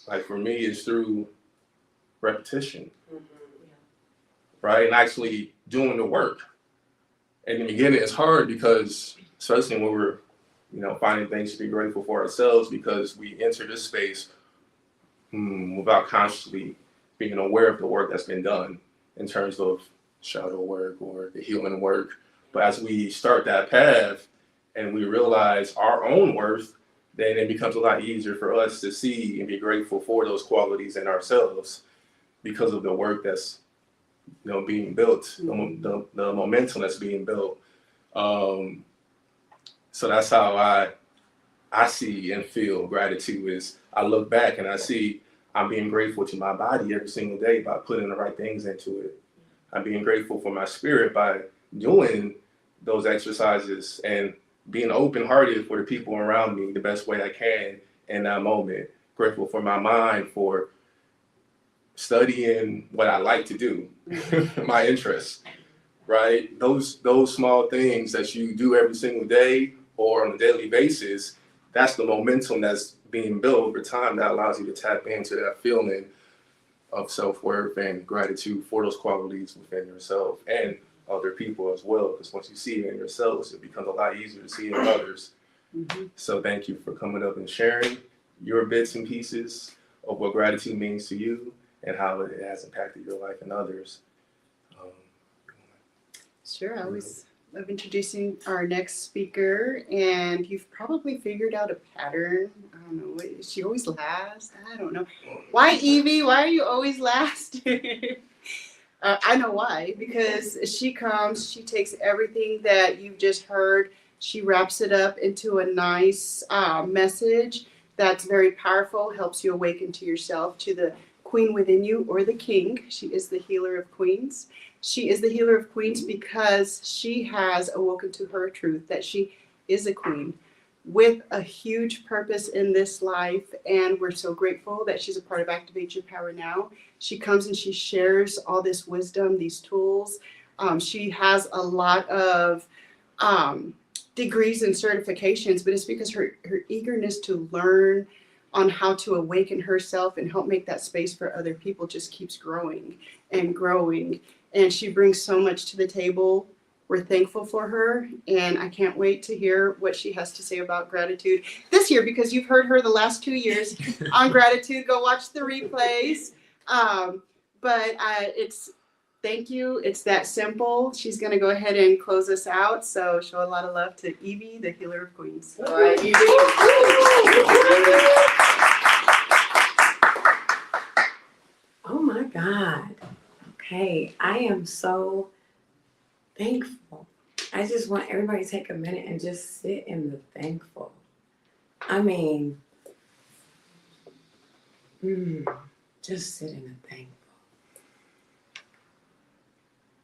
like for me, it's through repetition, right? And actually doing the work. And in the beginning, it's hard because, especially when we're, finding things to be grateful for ourselves, because we enter this space without consciously being aware of the work that's been done in terms of shadow work or the healing work. But as we start that path and we realize our own worth, then it becomes a lot easier for us to see and be grateful for those qualities in ourselves because of the work that's being built, the momentum that's being built. So that's how I see and feel gratitude is I look back and I see I'm being grateful to my body every single day by putting the right things into it. I'm being grateful for my spirit by doing those exercises and being open-hearted for the people around me the best way I can in that moment. Grateful for my mind for studying what I like to do, my interests, right? Those small things that you do every single day or on a daily basis, that's the momentum that's being built over time that allows you to tap into that feeling of self-worth and gratitude for those qualities within yourself and other people as well. Because once you see it in yourselves, it becomes a lot easier to see it in others. So thank you for coming up and sharing your bits and pieces of what gratitude means to you and how it has impacted your life and others. Sure, I always love introducing our next speaker, and you've probably figured out a pattern. I don't know, is she always last? I don't know. Why, Evie? Why are you always last? I know why, because she comes, she takes everything that you've just heard, she wraps it up into a nice message that's very powerful, helps you awaken to yourself, to the queen within you, or the king. She is the healer of queens. She is the healer of queens because she has awoken to her truth that she is a queen. with a huge purpose in this life, and we're so grateful that she's a part of Activate Your Power Now. She comes and she shares all this wisdom, these tools. She has a lot of degrees and certifications, but it's because her eagerness to learn on how to awaken herself and help make that space for other people just keeps growing and growing. And she brings so much to the table. We're thankful for her, and I can't wait to hear what she has to say about gratitude this year, because you've heard her the last 2 years on gratitude. Go watch the replays. But it's thank you. It's that simple. She's going to go ahead and close us out. So show a lot of love to Evie, the healer of queens. All right, you do. Oh my God. Okay, I am so thankful. I just want everybody to take a minute and just sit in the thankful. I mean, just sit in the thankful.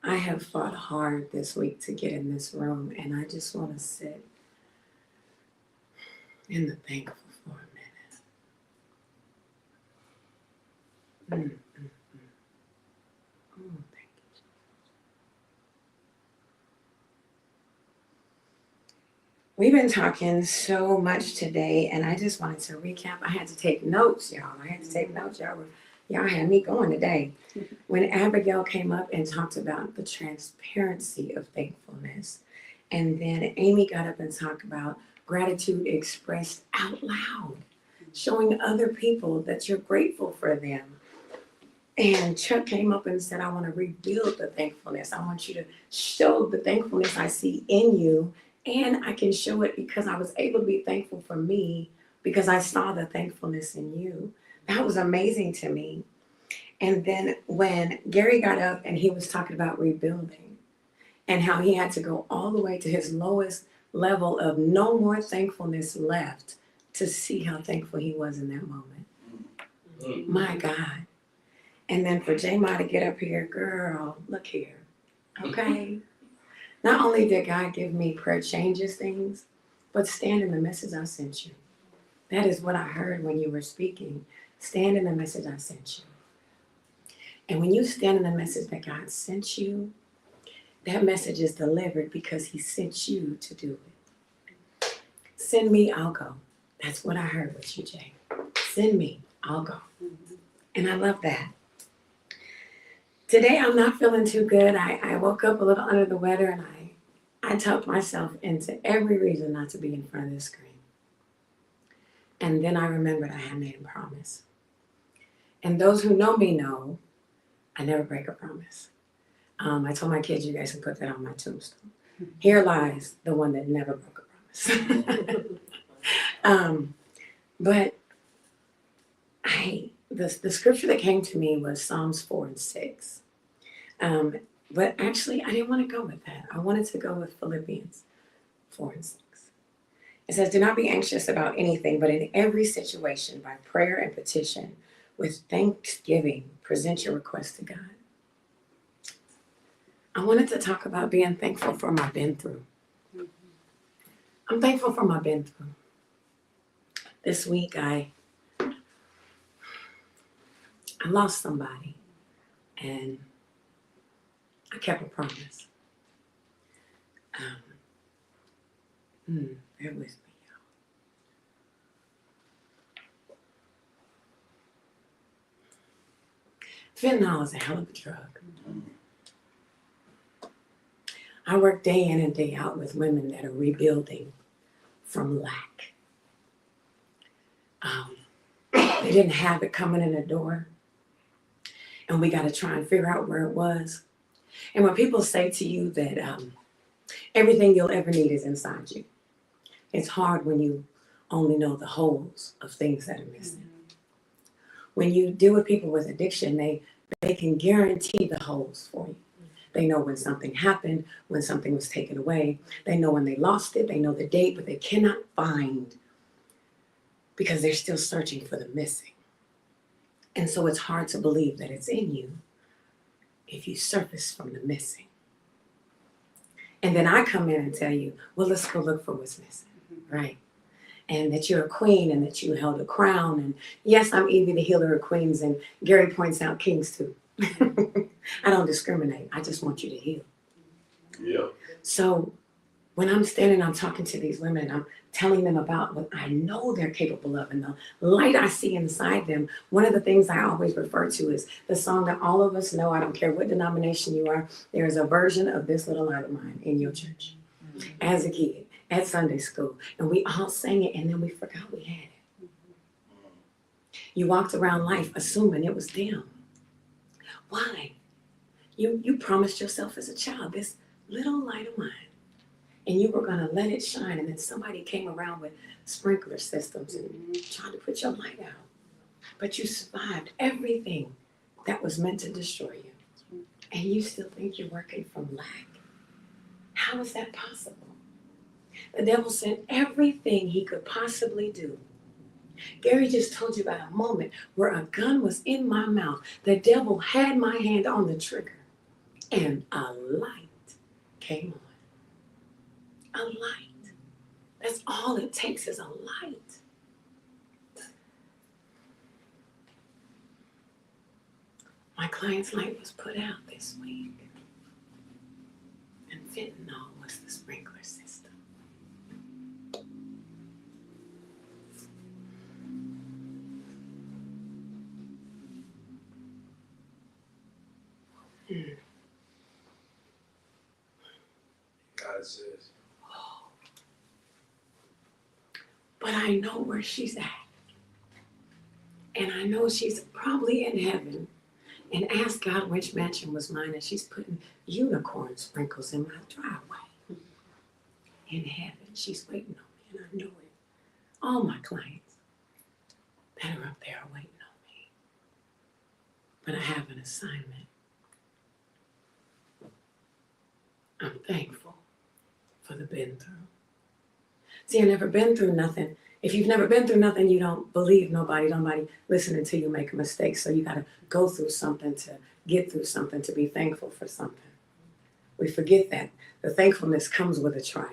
I have fought hard this week to get in this room, and I just want to sit in the thankful for a minute. Oh, thank you. We've been talking so much today, and I just wanted to recap. I had to take notes, y'all. Y'all had me going today. When Abigail came up and talked about the transparency of thankfulness, and then Amy got up and talked about gratitude expressed out loud, showing other people that you're grateful for them. And Chuck came up and said, I want to rebuild the thankfulness. I want you to show the thankfulness I see in you. And I can show it because I was able to be thankful for me because I saw the thankfulness in you. That was amazing to me. And then when Gary got up and he was talking about rebuilding and how he had to go all the way to his lowest level of no more thankfulness left to see how thankful he was in that moment. My God. And then for J-Ma to get up here, girl, look here, okay? Not only did God give me prayer changes things, but stand in the message I sent you. That is what I heard when you were speaking. Stand in the message I sent you. And when you stand in the message that God sent you, that message is delivered because he sent you to do it. Send me, I'll go. That's what I heard with you, Jay. Send me, I'll go. And I love that. Today I'm not feeling too good. I woke up a little under the weather, and I talked myself into every reason not to be in front of the screen. And then I remembered I had made a promise. And those who know me know I never break a promise. I told my kids, you guys can put that on my tombstone. Here lies the one that never broke a promise. But the scripture that came to me was Psalms 4 and 6. But actually, I didn't want to go with that. I wanted to go with Philippians 4 and 6. It says, do not be anxious about anything, but in every situation, by prayer and petition, with thanksgiving, present your request to God. I wanted to talk about being thankful for my been through. I'm thankful for my been through. This week, I lost somebody, and I kept a promise. Bear with me, y'all. Fentanyl is a hell of a drug. I work day in and day out with women that are rebuilding from lack. They didn't have it coming in the door, and we got to try and figure out where it was. And when people say to you that everything you'll ever need is inside you, it's hard when you only know the holes of things that are missing. When you deal with people with addiction, they can guarantee the holes for you. They know when something happened, when something was taken away. They know when they lost it. They know the date, but they cannot find because they're still searching for the missing. And so it's hard to believe that it's in you if you surface from the missing. And then I come in and tell you, well, let's go look for what's missing, right? and that you're a queen and that you held a crown. And yes, I'm Evie, the healer of queens, and Gary points out kings too. I don't discriminate. I just want you to heal. Yeah. So when I'm standing, I'm talking to these women, and I'm telling them about what I know they're capable of and the light I see inside them. One of the things I always refer to is the song that all of us know. I don't care what denomination you are. There is a version of This Little Light of Mine in your church as a kid at Sunday school. And we all sang it, and then we forgot we had it. You walked around life assuming it was them. Why? You promised yourself as a child, this little light of mine, and you were going to let it shine, and then somebody came around with sprinkler systems and tried to put your light out. But you survived everything that was meant to destroy you, and you still think you're working from lack. How is that possible? The devil sent everything he could possibly do. Gary just told you about a moment where a gun was in my mouth. The devil had my hand on the trigger, and a light came on. A light. That's all it takes is a light. My client's light was put out this week, and fentanyl was the sprinkler system. God says, But I know where she's at. And I know she's probably in heaven and asked God which mansion was mine, and she's putting unicorn sprinkles in my driveway. In heaven, she's waiting on me, and I know it. All my clients that are up there are waiting on me. But I have an assignment. I'm thankful for the been through. See, I've never been through nothing. If you've never been through nothing, you don't believe nobody listen until you make a mistake. So you got to go through something to get through something, to be thankful for something. We forget that. The thankfulness comes with a trial.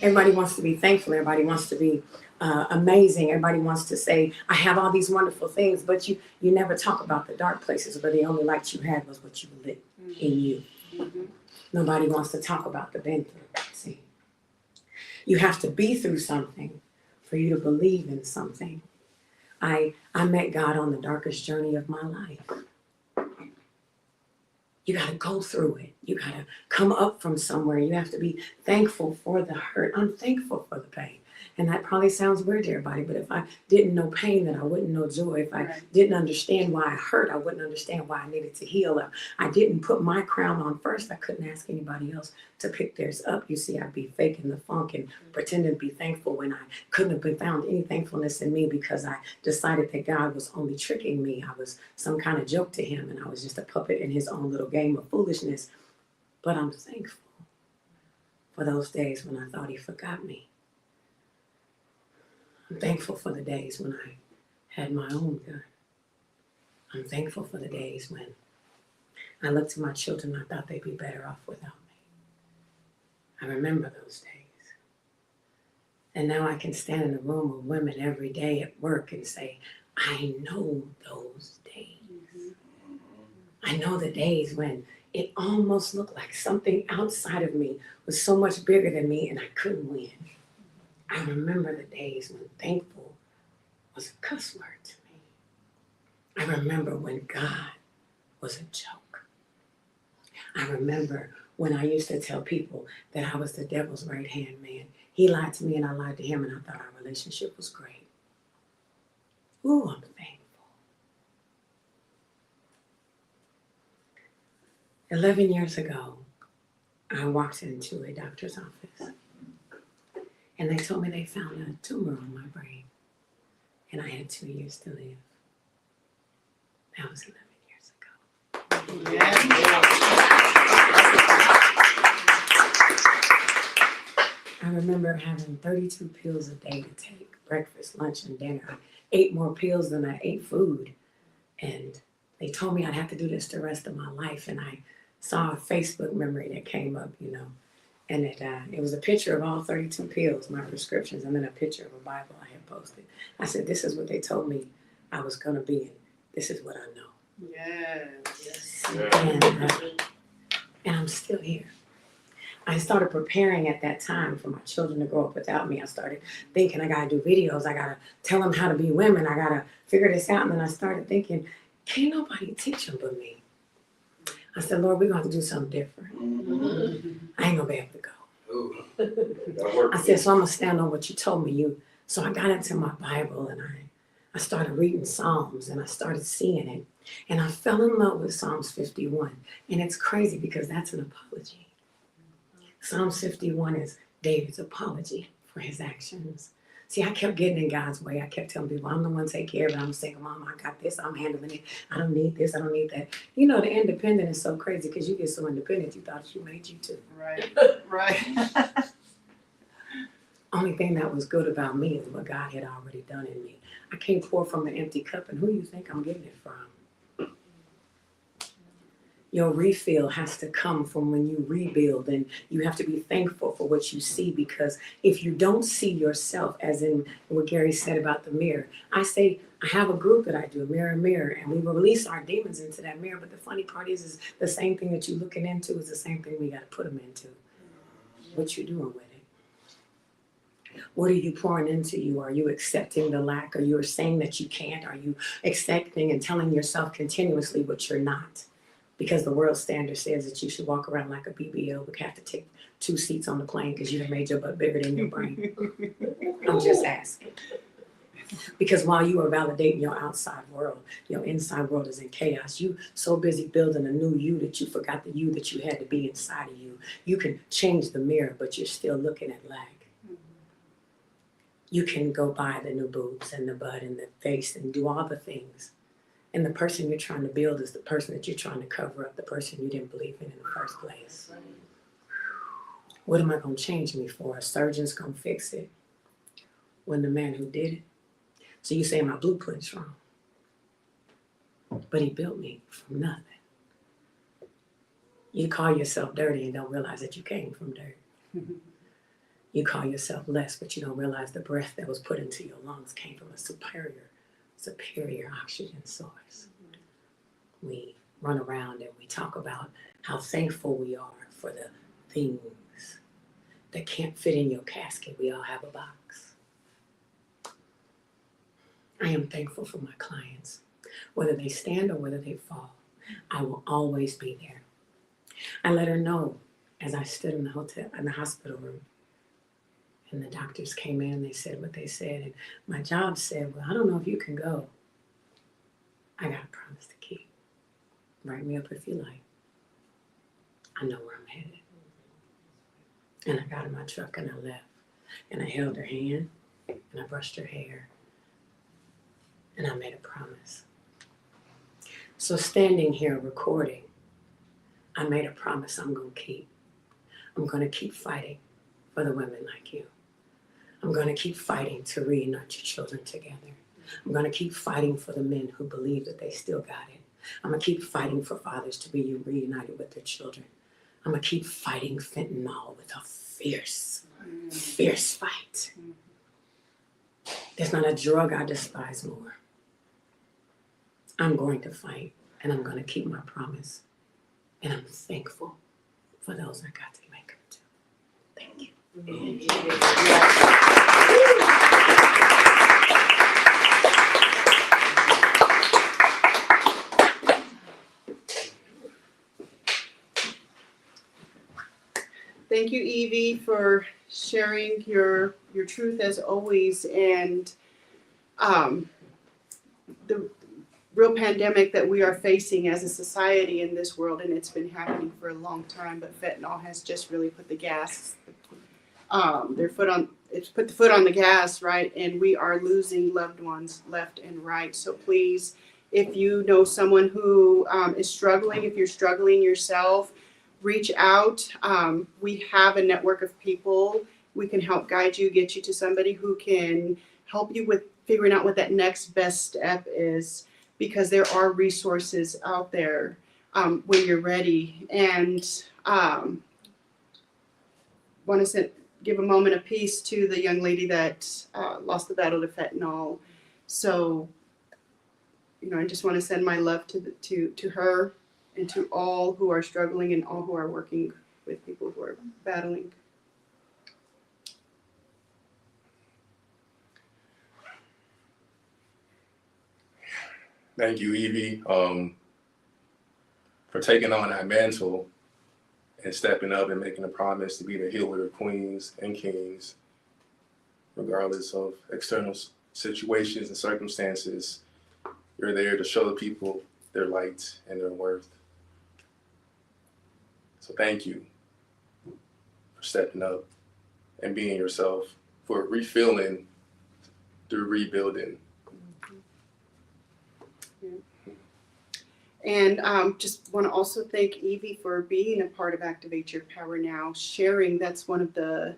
Everybody wants to be thankful. Everybody wants to be amazing. Everybody wants to say, I have all these wonderful things, but you never talk about the dark places where the only light you had was what you lit in you. Nobody wants to talk about the been through. See, you have to be through something for you to believe in something. I met God on the darkest journey of my life. You got to go through it. You got to come up from somewhere. You have to be thankful for the hurt. I'm thankful for the pain. And that probably sounds weird to everybody, but if I didn't know pain, then I wouldn't know joy. If I didn't understand why I hurt, I wouldn't understand why I needed to heal. If I didn't put my crown on first, I couldn't ask anybody else to pick theirs up. You see, I'd be faking the funk and pretending to be thankful when I couldn't have found any thankfulness in me because I decided that God was only tricking me. I was some kind of joke to him, and I was just a puppet in his own little game of foolishness. But I'm thankful for those days when I thought he forgot me. I'm thankful for the days when I had my own gun. I'm thankful for the days when I looked to my children and I thought they'd be better off without me. I remember those days. And now I can stand in a room of women every day at work and say, I know those days. I know the days when it almost looked like something outside of me was so much bigger than me and I couldn't win. I remember the days when thankful was a cuss word to me. I remember when God was a joke. I remember when I used to tell people that I was the devil's right-hand man. He lied to me and I lied to him, and I thought our relationship was great. Ooh, I'm thankful. 11 years ago, I walked into a doctor's office. And they told me they found a tumor on my brain. And I had 2 years to live. That was 11 years ago. I remember having 32 pills a day to take, breakfast, lunch, and dinner. I ate more pills than I ate food. And they told me I'd have to do this the rest of my life. And I saw a Facebook memory that came up, And it was a picture of all 32 pills, my prescriptions, and then a picture of a Bible I had posted. I said, this is what they told me I was going to be in. This is what I know. Yes. And I'm still here. I started preparing at that time for my children to grow up without me. I started thinking I got to do videos. I got to tell them how to be women. I got to figure this out. And then I started thinking, can't nobody teach them but me. I said, Lord, we're going to do something different. I ain't going to be able to go. I said, so I'm going to stand on what you told me. So I got into my Bible and I started reading Psalms and I started seeing it. And I fell in love with Psalms 51. And it's crazy because that's an apology. Psalms 51 is David's apology for his actions. See, I kept getting in God's way. I kept telling people, I'm the one to take care of it. I'm a single mom. I got this. I'm handling it. I don't need this. I don't need that. You know, the independent is so crazy because you get so independent, you thought you made you too. Right. Only thing that was good about me is what God had already done in me. I can't pour from an empty cup, and who you think I'm getting it from? Your refill has to come from when you rebuild, and you have to be thankful for what you see, because if you don't see yourself, as in what Gary said about the mirror, I say, I have a group that I do, Mirror, Mirror, and we release our demons into that mirror, but the funny part is the same thing that you're looking into is the same thing we got to put them into. What you doing with it? What are you pouring into you? Are you accepting the lack? Are you saying that you can't? Are you accepting and telling yourself continuously what you're not? Because the world standard says that you should walk around like a BBL, but have to take 2 seats on the plane because you done made your butt bigger than your brain. I'm just asking. Because while you are validating your outside world, your inside world is in chaos. You so busy building a new you that you forgot the you that you had to be inside of you. You can change the mirror, but you're still looking at lag. You can go buy the new boobs and the butt and the face and do all the things. And the person you're trying to build is the person that you're trying to cover up, the person you didn't believe in the first place. What am I going to change me for? A surgeon's going to fix it when the man who did it. So you say my blueprint's wrong. But he built me from nothing. You call yourself dirty and don't realize that you came from dirt. You call yourself less, but you don't realize the breath that was put into your lungs came from a superior oxygen source. We run around and we talk about how thankful we are for the things that can't fit in your casket. We all have a box. I am thankful for my clients. Whether they stand or whether they fall, I will always be there. I let her know as I stood in the hospital room. And the doctors came in, they said what they said. And my job said, well, I don't know if you can go. I got a promise to keep. Write me up if you like. I know where I'm headed. And I got in my truck and I left. And I held her hand and I brushed her hair. And I made a promise. So standing here recording, I made a promise I'm going to keep. I'm going to keep fighting for the women like you. I'm going to keep fighting to reunite your children together. I'm going to keep fighting for the men who believe that they still got it. I'm going to keep fighting for fathers to be reunited with their children. I'm going to keep fighting fentanyl with a fierce fight. There's not a drug I despise more. I'm going to fight, and I'm going to keep my promise. And I'm thankful for those I got to make it to. Thank you. Thank you, Evie, for sharing your truth as always, and the real pandemic that we are facing as a society in this world, and it's been happening for a long time, but fentanyl has just really put the gas, it's put the foot on the gas, right? And we are losing loved ones left and right. So please, if you know someone who is struggling, if you're struggling yourself, reach out. We have a network of people. We can help guide you, get you to somebody who can help you with figuring out what that next best step is, because there are resources out there when you're ready. And want to give a moment of peace to the young lady that lost the battle to fentanyl. So, I just want to send my love to her and to all who are struggling and all who are working with people who are battling. Thank you, Evie, for taking on that mantle and stepping up and making a promise to be the healer of queens and kings, regardless of external situations and circumstances. You're there to show the people their light and their worth. So thank you for stepping up and being yourself, for refilling through rebuilding. And just want to also thank Evie for being a part of Activate Your Power Now, sharing. That's one of the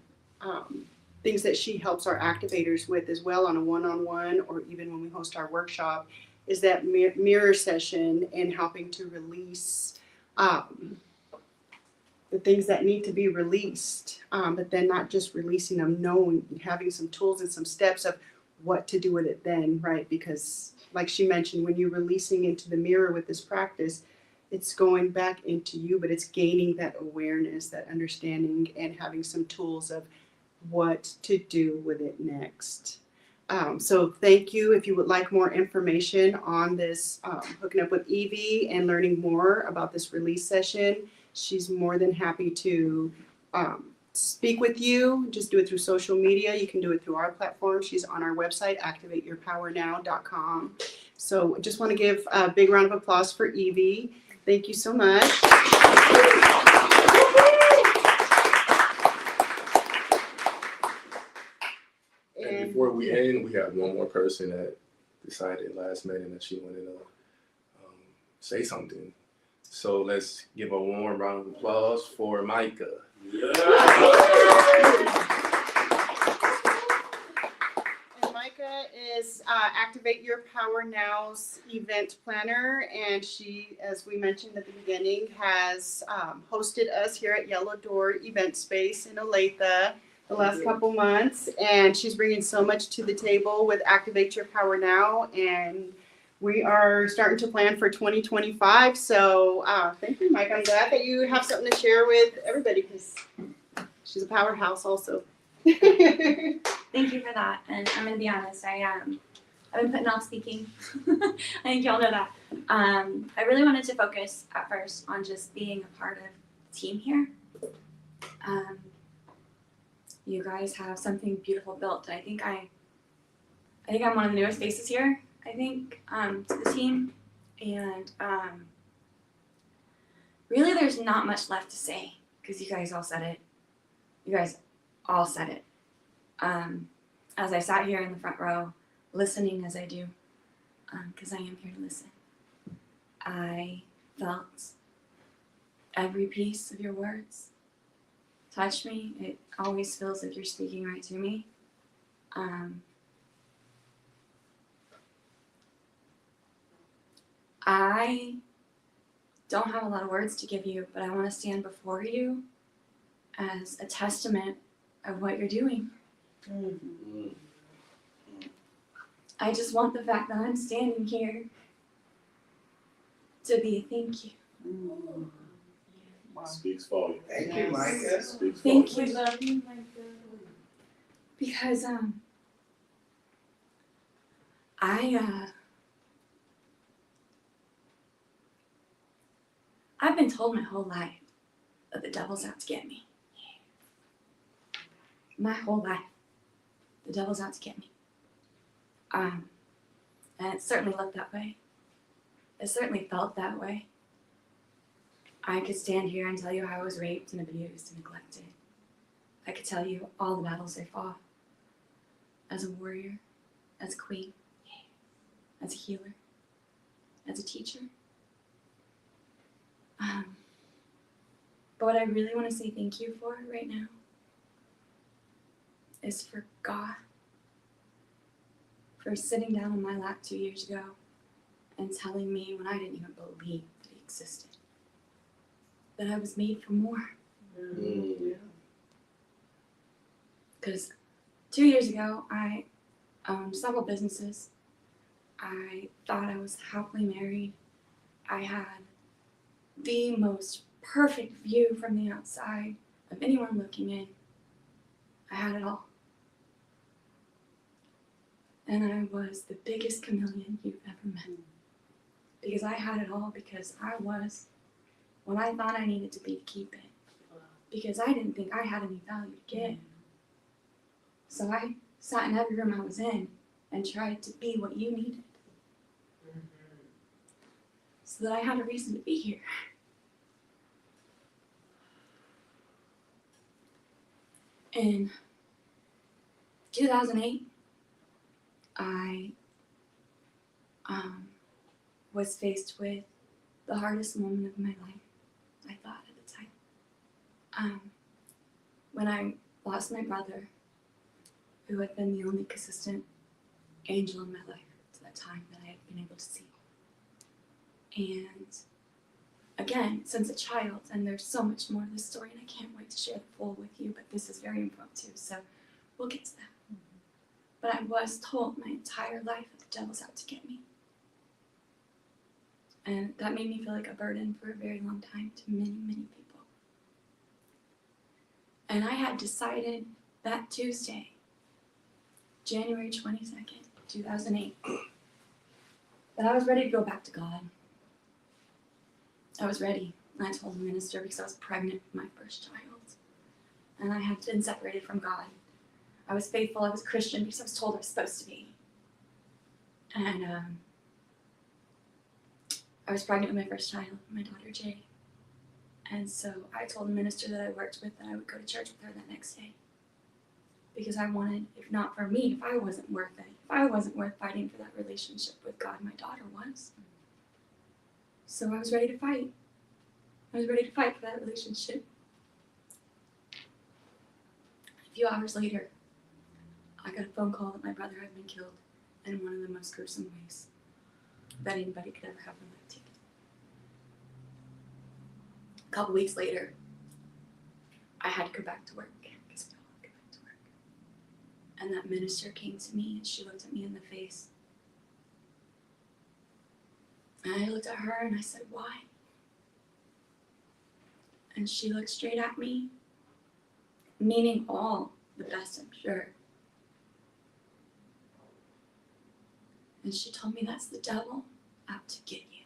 things that she helps our activators with as well on a one-on-one, or even when we host our workshop, is that mirror session and helping to release the things that need to be released, but then not just releasing them, having some tools and some steps of what to do with it then, right? Because like she mentioned, when you're releasing into the mirror with this practice, it's going back into you, but it's gaining that awareness, that understanding, and having some tools of what to do with it next. So thank you. If you would like more information on this, hooking up with Evie and learning more about this release session, she's more than happy to speak with you. Just do it through social media. You can do it through our platform. She's on our website, activateyourpowernow.com. So I just want to give a big round of applause for Evie. Thank you so much. And before we end, we have one more person that decided last minute that she wanted to say something. So let's give a warm round of applause for Micah. And Micah is Activate Your Power Now's event planner, and she, as we mentioned at the beginning, has hosted us here at Yellow Door Event Space in Olathe the last couple months, and she's bringing so much to the table with Activate Your Power Now, and we are starting to plan for 2025. So thank you, Mike. I'm glad that you have something to share with everybody, because she's a powerhouse also. Thank you for that. And I'm gonna be honest, I've been putting off speaking. I think y'all know that. I really wanted to focus at first on just being a part of the team here. You guys have something beautiful built. I think I'm one of the newest faces here, I think, to the team. And really there's not much left to say, because you guys all said it. You guys all said it. As I sat here in the front row, listening as I do, because I am here to listen, I felt every piece of your words touch me. It always feels like you're speaking right to me. I don't have a lot of words to give you, but I want to stand before you as a testament of what you're doing. Mm-hmm. I just want the fact that I'm standing here to be a thank you. Speaks volumes. Thank you, Micah. Speaks Thank volumes. you, love you, my God. Because I've been told my whole life that the devil's out to get me. My whole life, the devil's out to get me. And it certainly looked that way. It certainly felt that way. I could stand here and tell you how I was raped and abused and neglected. I could tell you all the battles I fought as a warrior, as a queen, as a healer, as a teacher. But what I really want to say thank you for right now is for God, for sitting down on my lap 2 years ago and telling me when I didn't even believe that He existed, that I was made for more. Mm. Because 2 years ago, I owned several businesses. I thought I was happily married. I had the most perfect view from the outside of anyone looking in. I had it all. And I was the biggest chameleon you've ever met. Because I had it all, because I was what I thought I needed to be to keep it. Because I didn't think I had any value to give. So I sat in every room I was in and tried to be what you needed. So that I had a reason to be here. In 2008, I was faced with the hardest moment of my life, I thought at the time. When I lost my brother, who had been the only consistent angel in my life to that time that I had been able to see. And again, since a child, and there's so much more to this story, and I can't wait to share the full with you, but this is very impromptu, so we'll get to that. But I was told my entire life that the devil's out to get me. And that made me feel like a burden for a very long time to many, many people. And I had decided that Tuesday, January 22nd, 2008, that I was ready to go back to God. I was ready. And I told the minister because I was pregnant with my first child. And I had been separated from God. I was faithful, I was Christian because I was told I was supposed to be. And I was pregnant with my first child, my daughter Jay. And so I told the minister that I worked with that I would go to church with her that next day. Because I wanted, if not for me, if I wasn't worth it, if I wasn't worth fighting for that relationship with God, my daughter was. So I was ready to fight. I was ready to fight for that relationship. A few hours later, I got a phone call that my brother had been killed in one of the most gruesome ways that anybody could ever have in life taken. A couple weeks later, I had to go back to work because we all had to go back to work. And that minister came to me and she looked at me in the face. And I looked at her and I said, "Why?" And she looked straight at me, meaning all the best, I'm sure. And she told me, "That's the devil out to get you."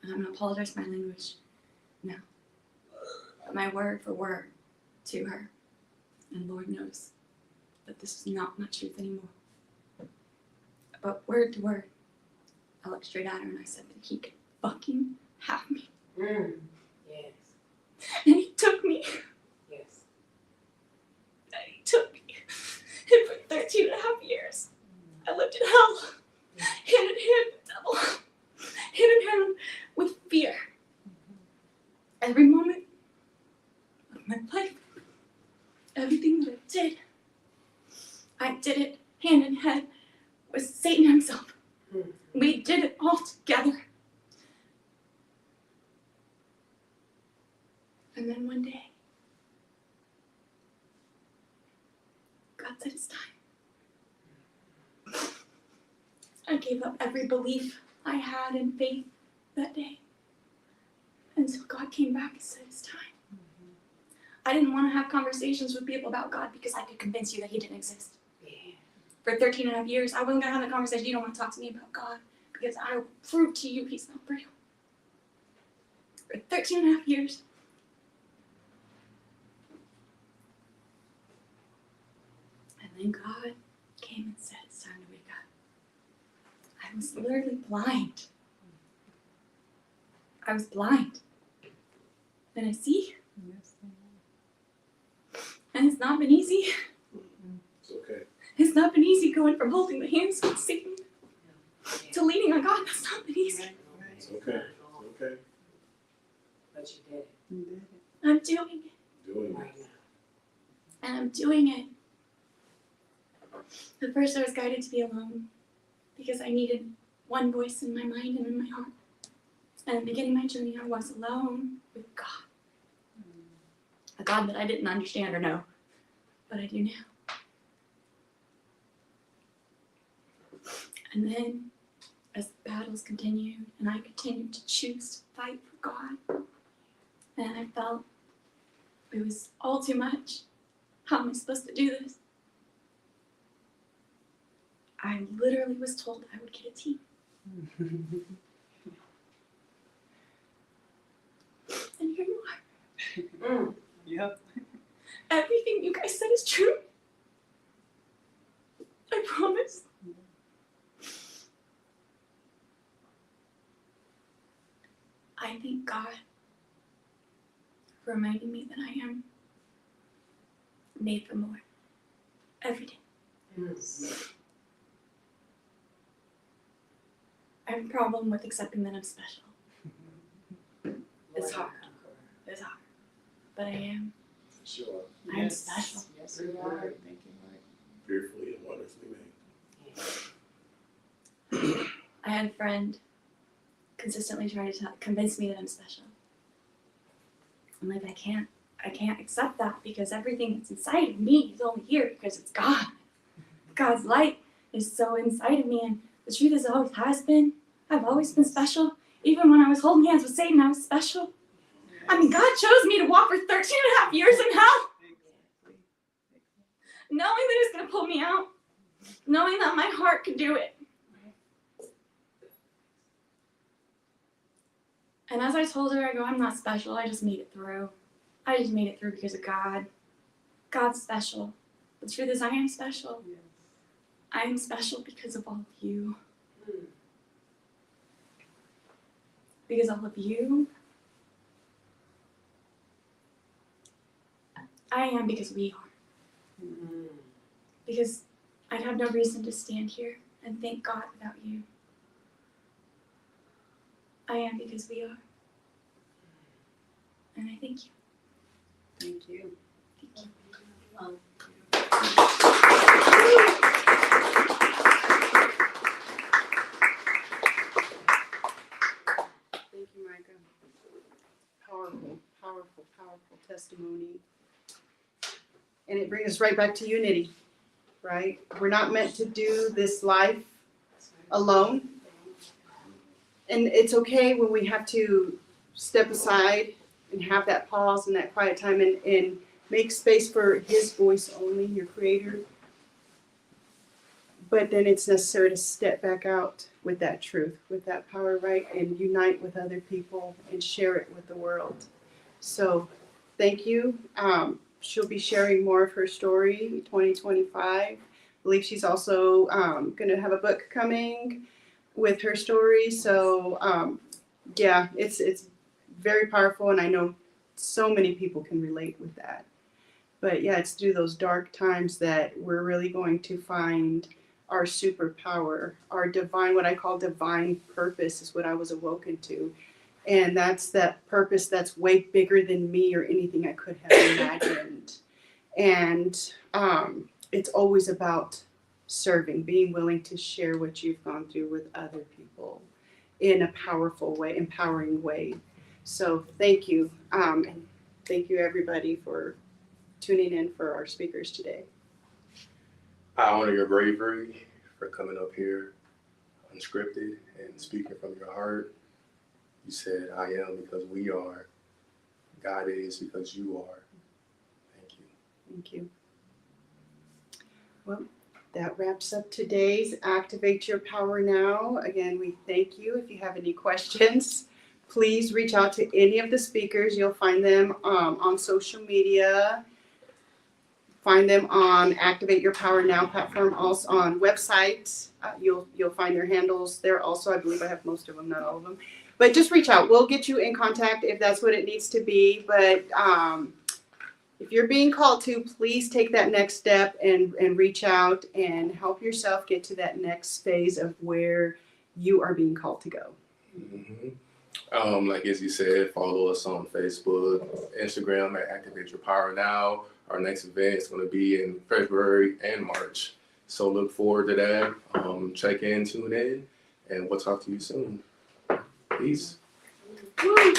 And I'm going to apologize for my language now. But my word for word to her, and Lord knows that this is not my truth anymore. But word to word, I looked straight at her and I said that he could fucking have me. Yes. And he took me. Yes. And he took me. And for 13 and a half years, I lived in hell. Hand in hand with the devil. Hand in hand with fear. Every moment of my life, everything that I did it hand in hand with Satan himself. We did it all together. And then one day, God said it's time. I gave up every belief I had in faith that day. Until God came back and said it's time. I didn't want to have conversations with people about God because I could convince you that he didn't exist. For 13 and a half years, I wasn't going to have that conversation. You don't want to talk to me about God because I will prove to you he's not real. For 13 and a half years. And then God came and said, "It's time to wake up." I was literally blind. I was blind. And I see. And it's not been easy. It's okay. It's not been easy going from holding the hands of Satan to leaning on God. That's not been easy. It's okay. It's okay. But you did it. I'm doing it. Doing Right it. now. And I'm doing it. At first I was guided to be alone because I needed one voice in my mind and in my heart. And at the beginning of my journey, I was alone with God. A God that I didn't understand or know, but I do now. And then, as the battles continued, and I continued to choose to fight for God, and I felt it was all too much. How am I supposed to do this? I literally was told I would get a team. And here you are. Yep. Everything you guys said is true. I promise. I thank God for reminding me that I am made for more every day. Yes. I have a problem with accepting that I'm special. It's hard. It's hard. But I am. Sure. I'm special. Yes, you are. Thank you, Mike. Fearfully and wonderfully made. I had a friend consistently try to convince me that I'm special. I'm like, I can't accept that because everything that's inside of me is only here because it's God. God's light is so inside of me, and the truth is, it always has been. I've always been special. Even when I was holding hands with Satan, I was special. I mean, God chose me to walk for 13 and a half years in hell, knowing that He's going to pull me out, knowing that my heart could do it. And as I told her, I go, I'm not special. I just made it through. I just made it through because of God. God's special. The truth is, I am special. I am special because of all of you. Because all of you. I am because we are. Because I'd have no reason to stand here and thank God without you. I am because we are. And I thank you. Thank you. Thank Thank you, Micah. Powerful, powerful, powerful testimony. And it brings us right back to unity, right? We're not meant to do this life alone. And it's okay when we have to step aside and have that pause and that quiet time and make space for His voice only, your Creator. But then it's necessary to step back out with that truth, with that power, right? And unite with other people and share it with the world. So thank you. She'll be sharing more of her story 2025. I believe she's also going to have a book coming with her story. So yeah, it's very powerful, and I know so many people can relate with that. But yeah, it's through those dark times that we're really going to find our superpower, our divine, what I call divine purpose is what I was awoken to. And that's that purpose that's way bigger than me or anything I could have imagined. And it's always about serving, being willing to share what you've gone through with other people in a powerful way, empowering way. So thank you. And thank you everybody for tuning in for our speakers today. I honor your bravery for coming up here unscripted and speaking from your heart. You said, I am because we are. God is because you are. Thank you. Thank you. Well, that wraps up today's Activate Your Power Now. Again, we thank you. If you have any questions, please reach out to any of the speakers. You'll find them on social media. Find them on Activate Your Power Now platform, also on website. You'll find their handles there also. I believe I have most of them, not all of them. But just reach out. We'll get you in contact if that's what it needs to be. But if you're being called to, please take that next step and reach out and help yourself get to that next phase of where you are being called to go. Mm-hmm. Like as you said, follow us on Facebook, Instagram at Activate Your Power Now. Our next event is going to be in February and March. So look forward to that. Check in, tune in, and we'll talk to you soon. Peace. Woo.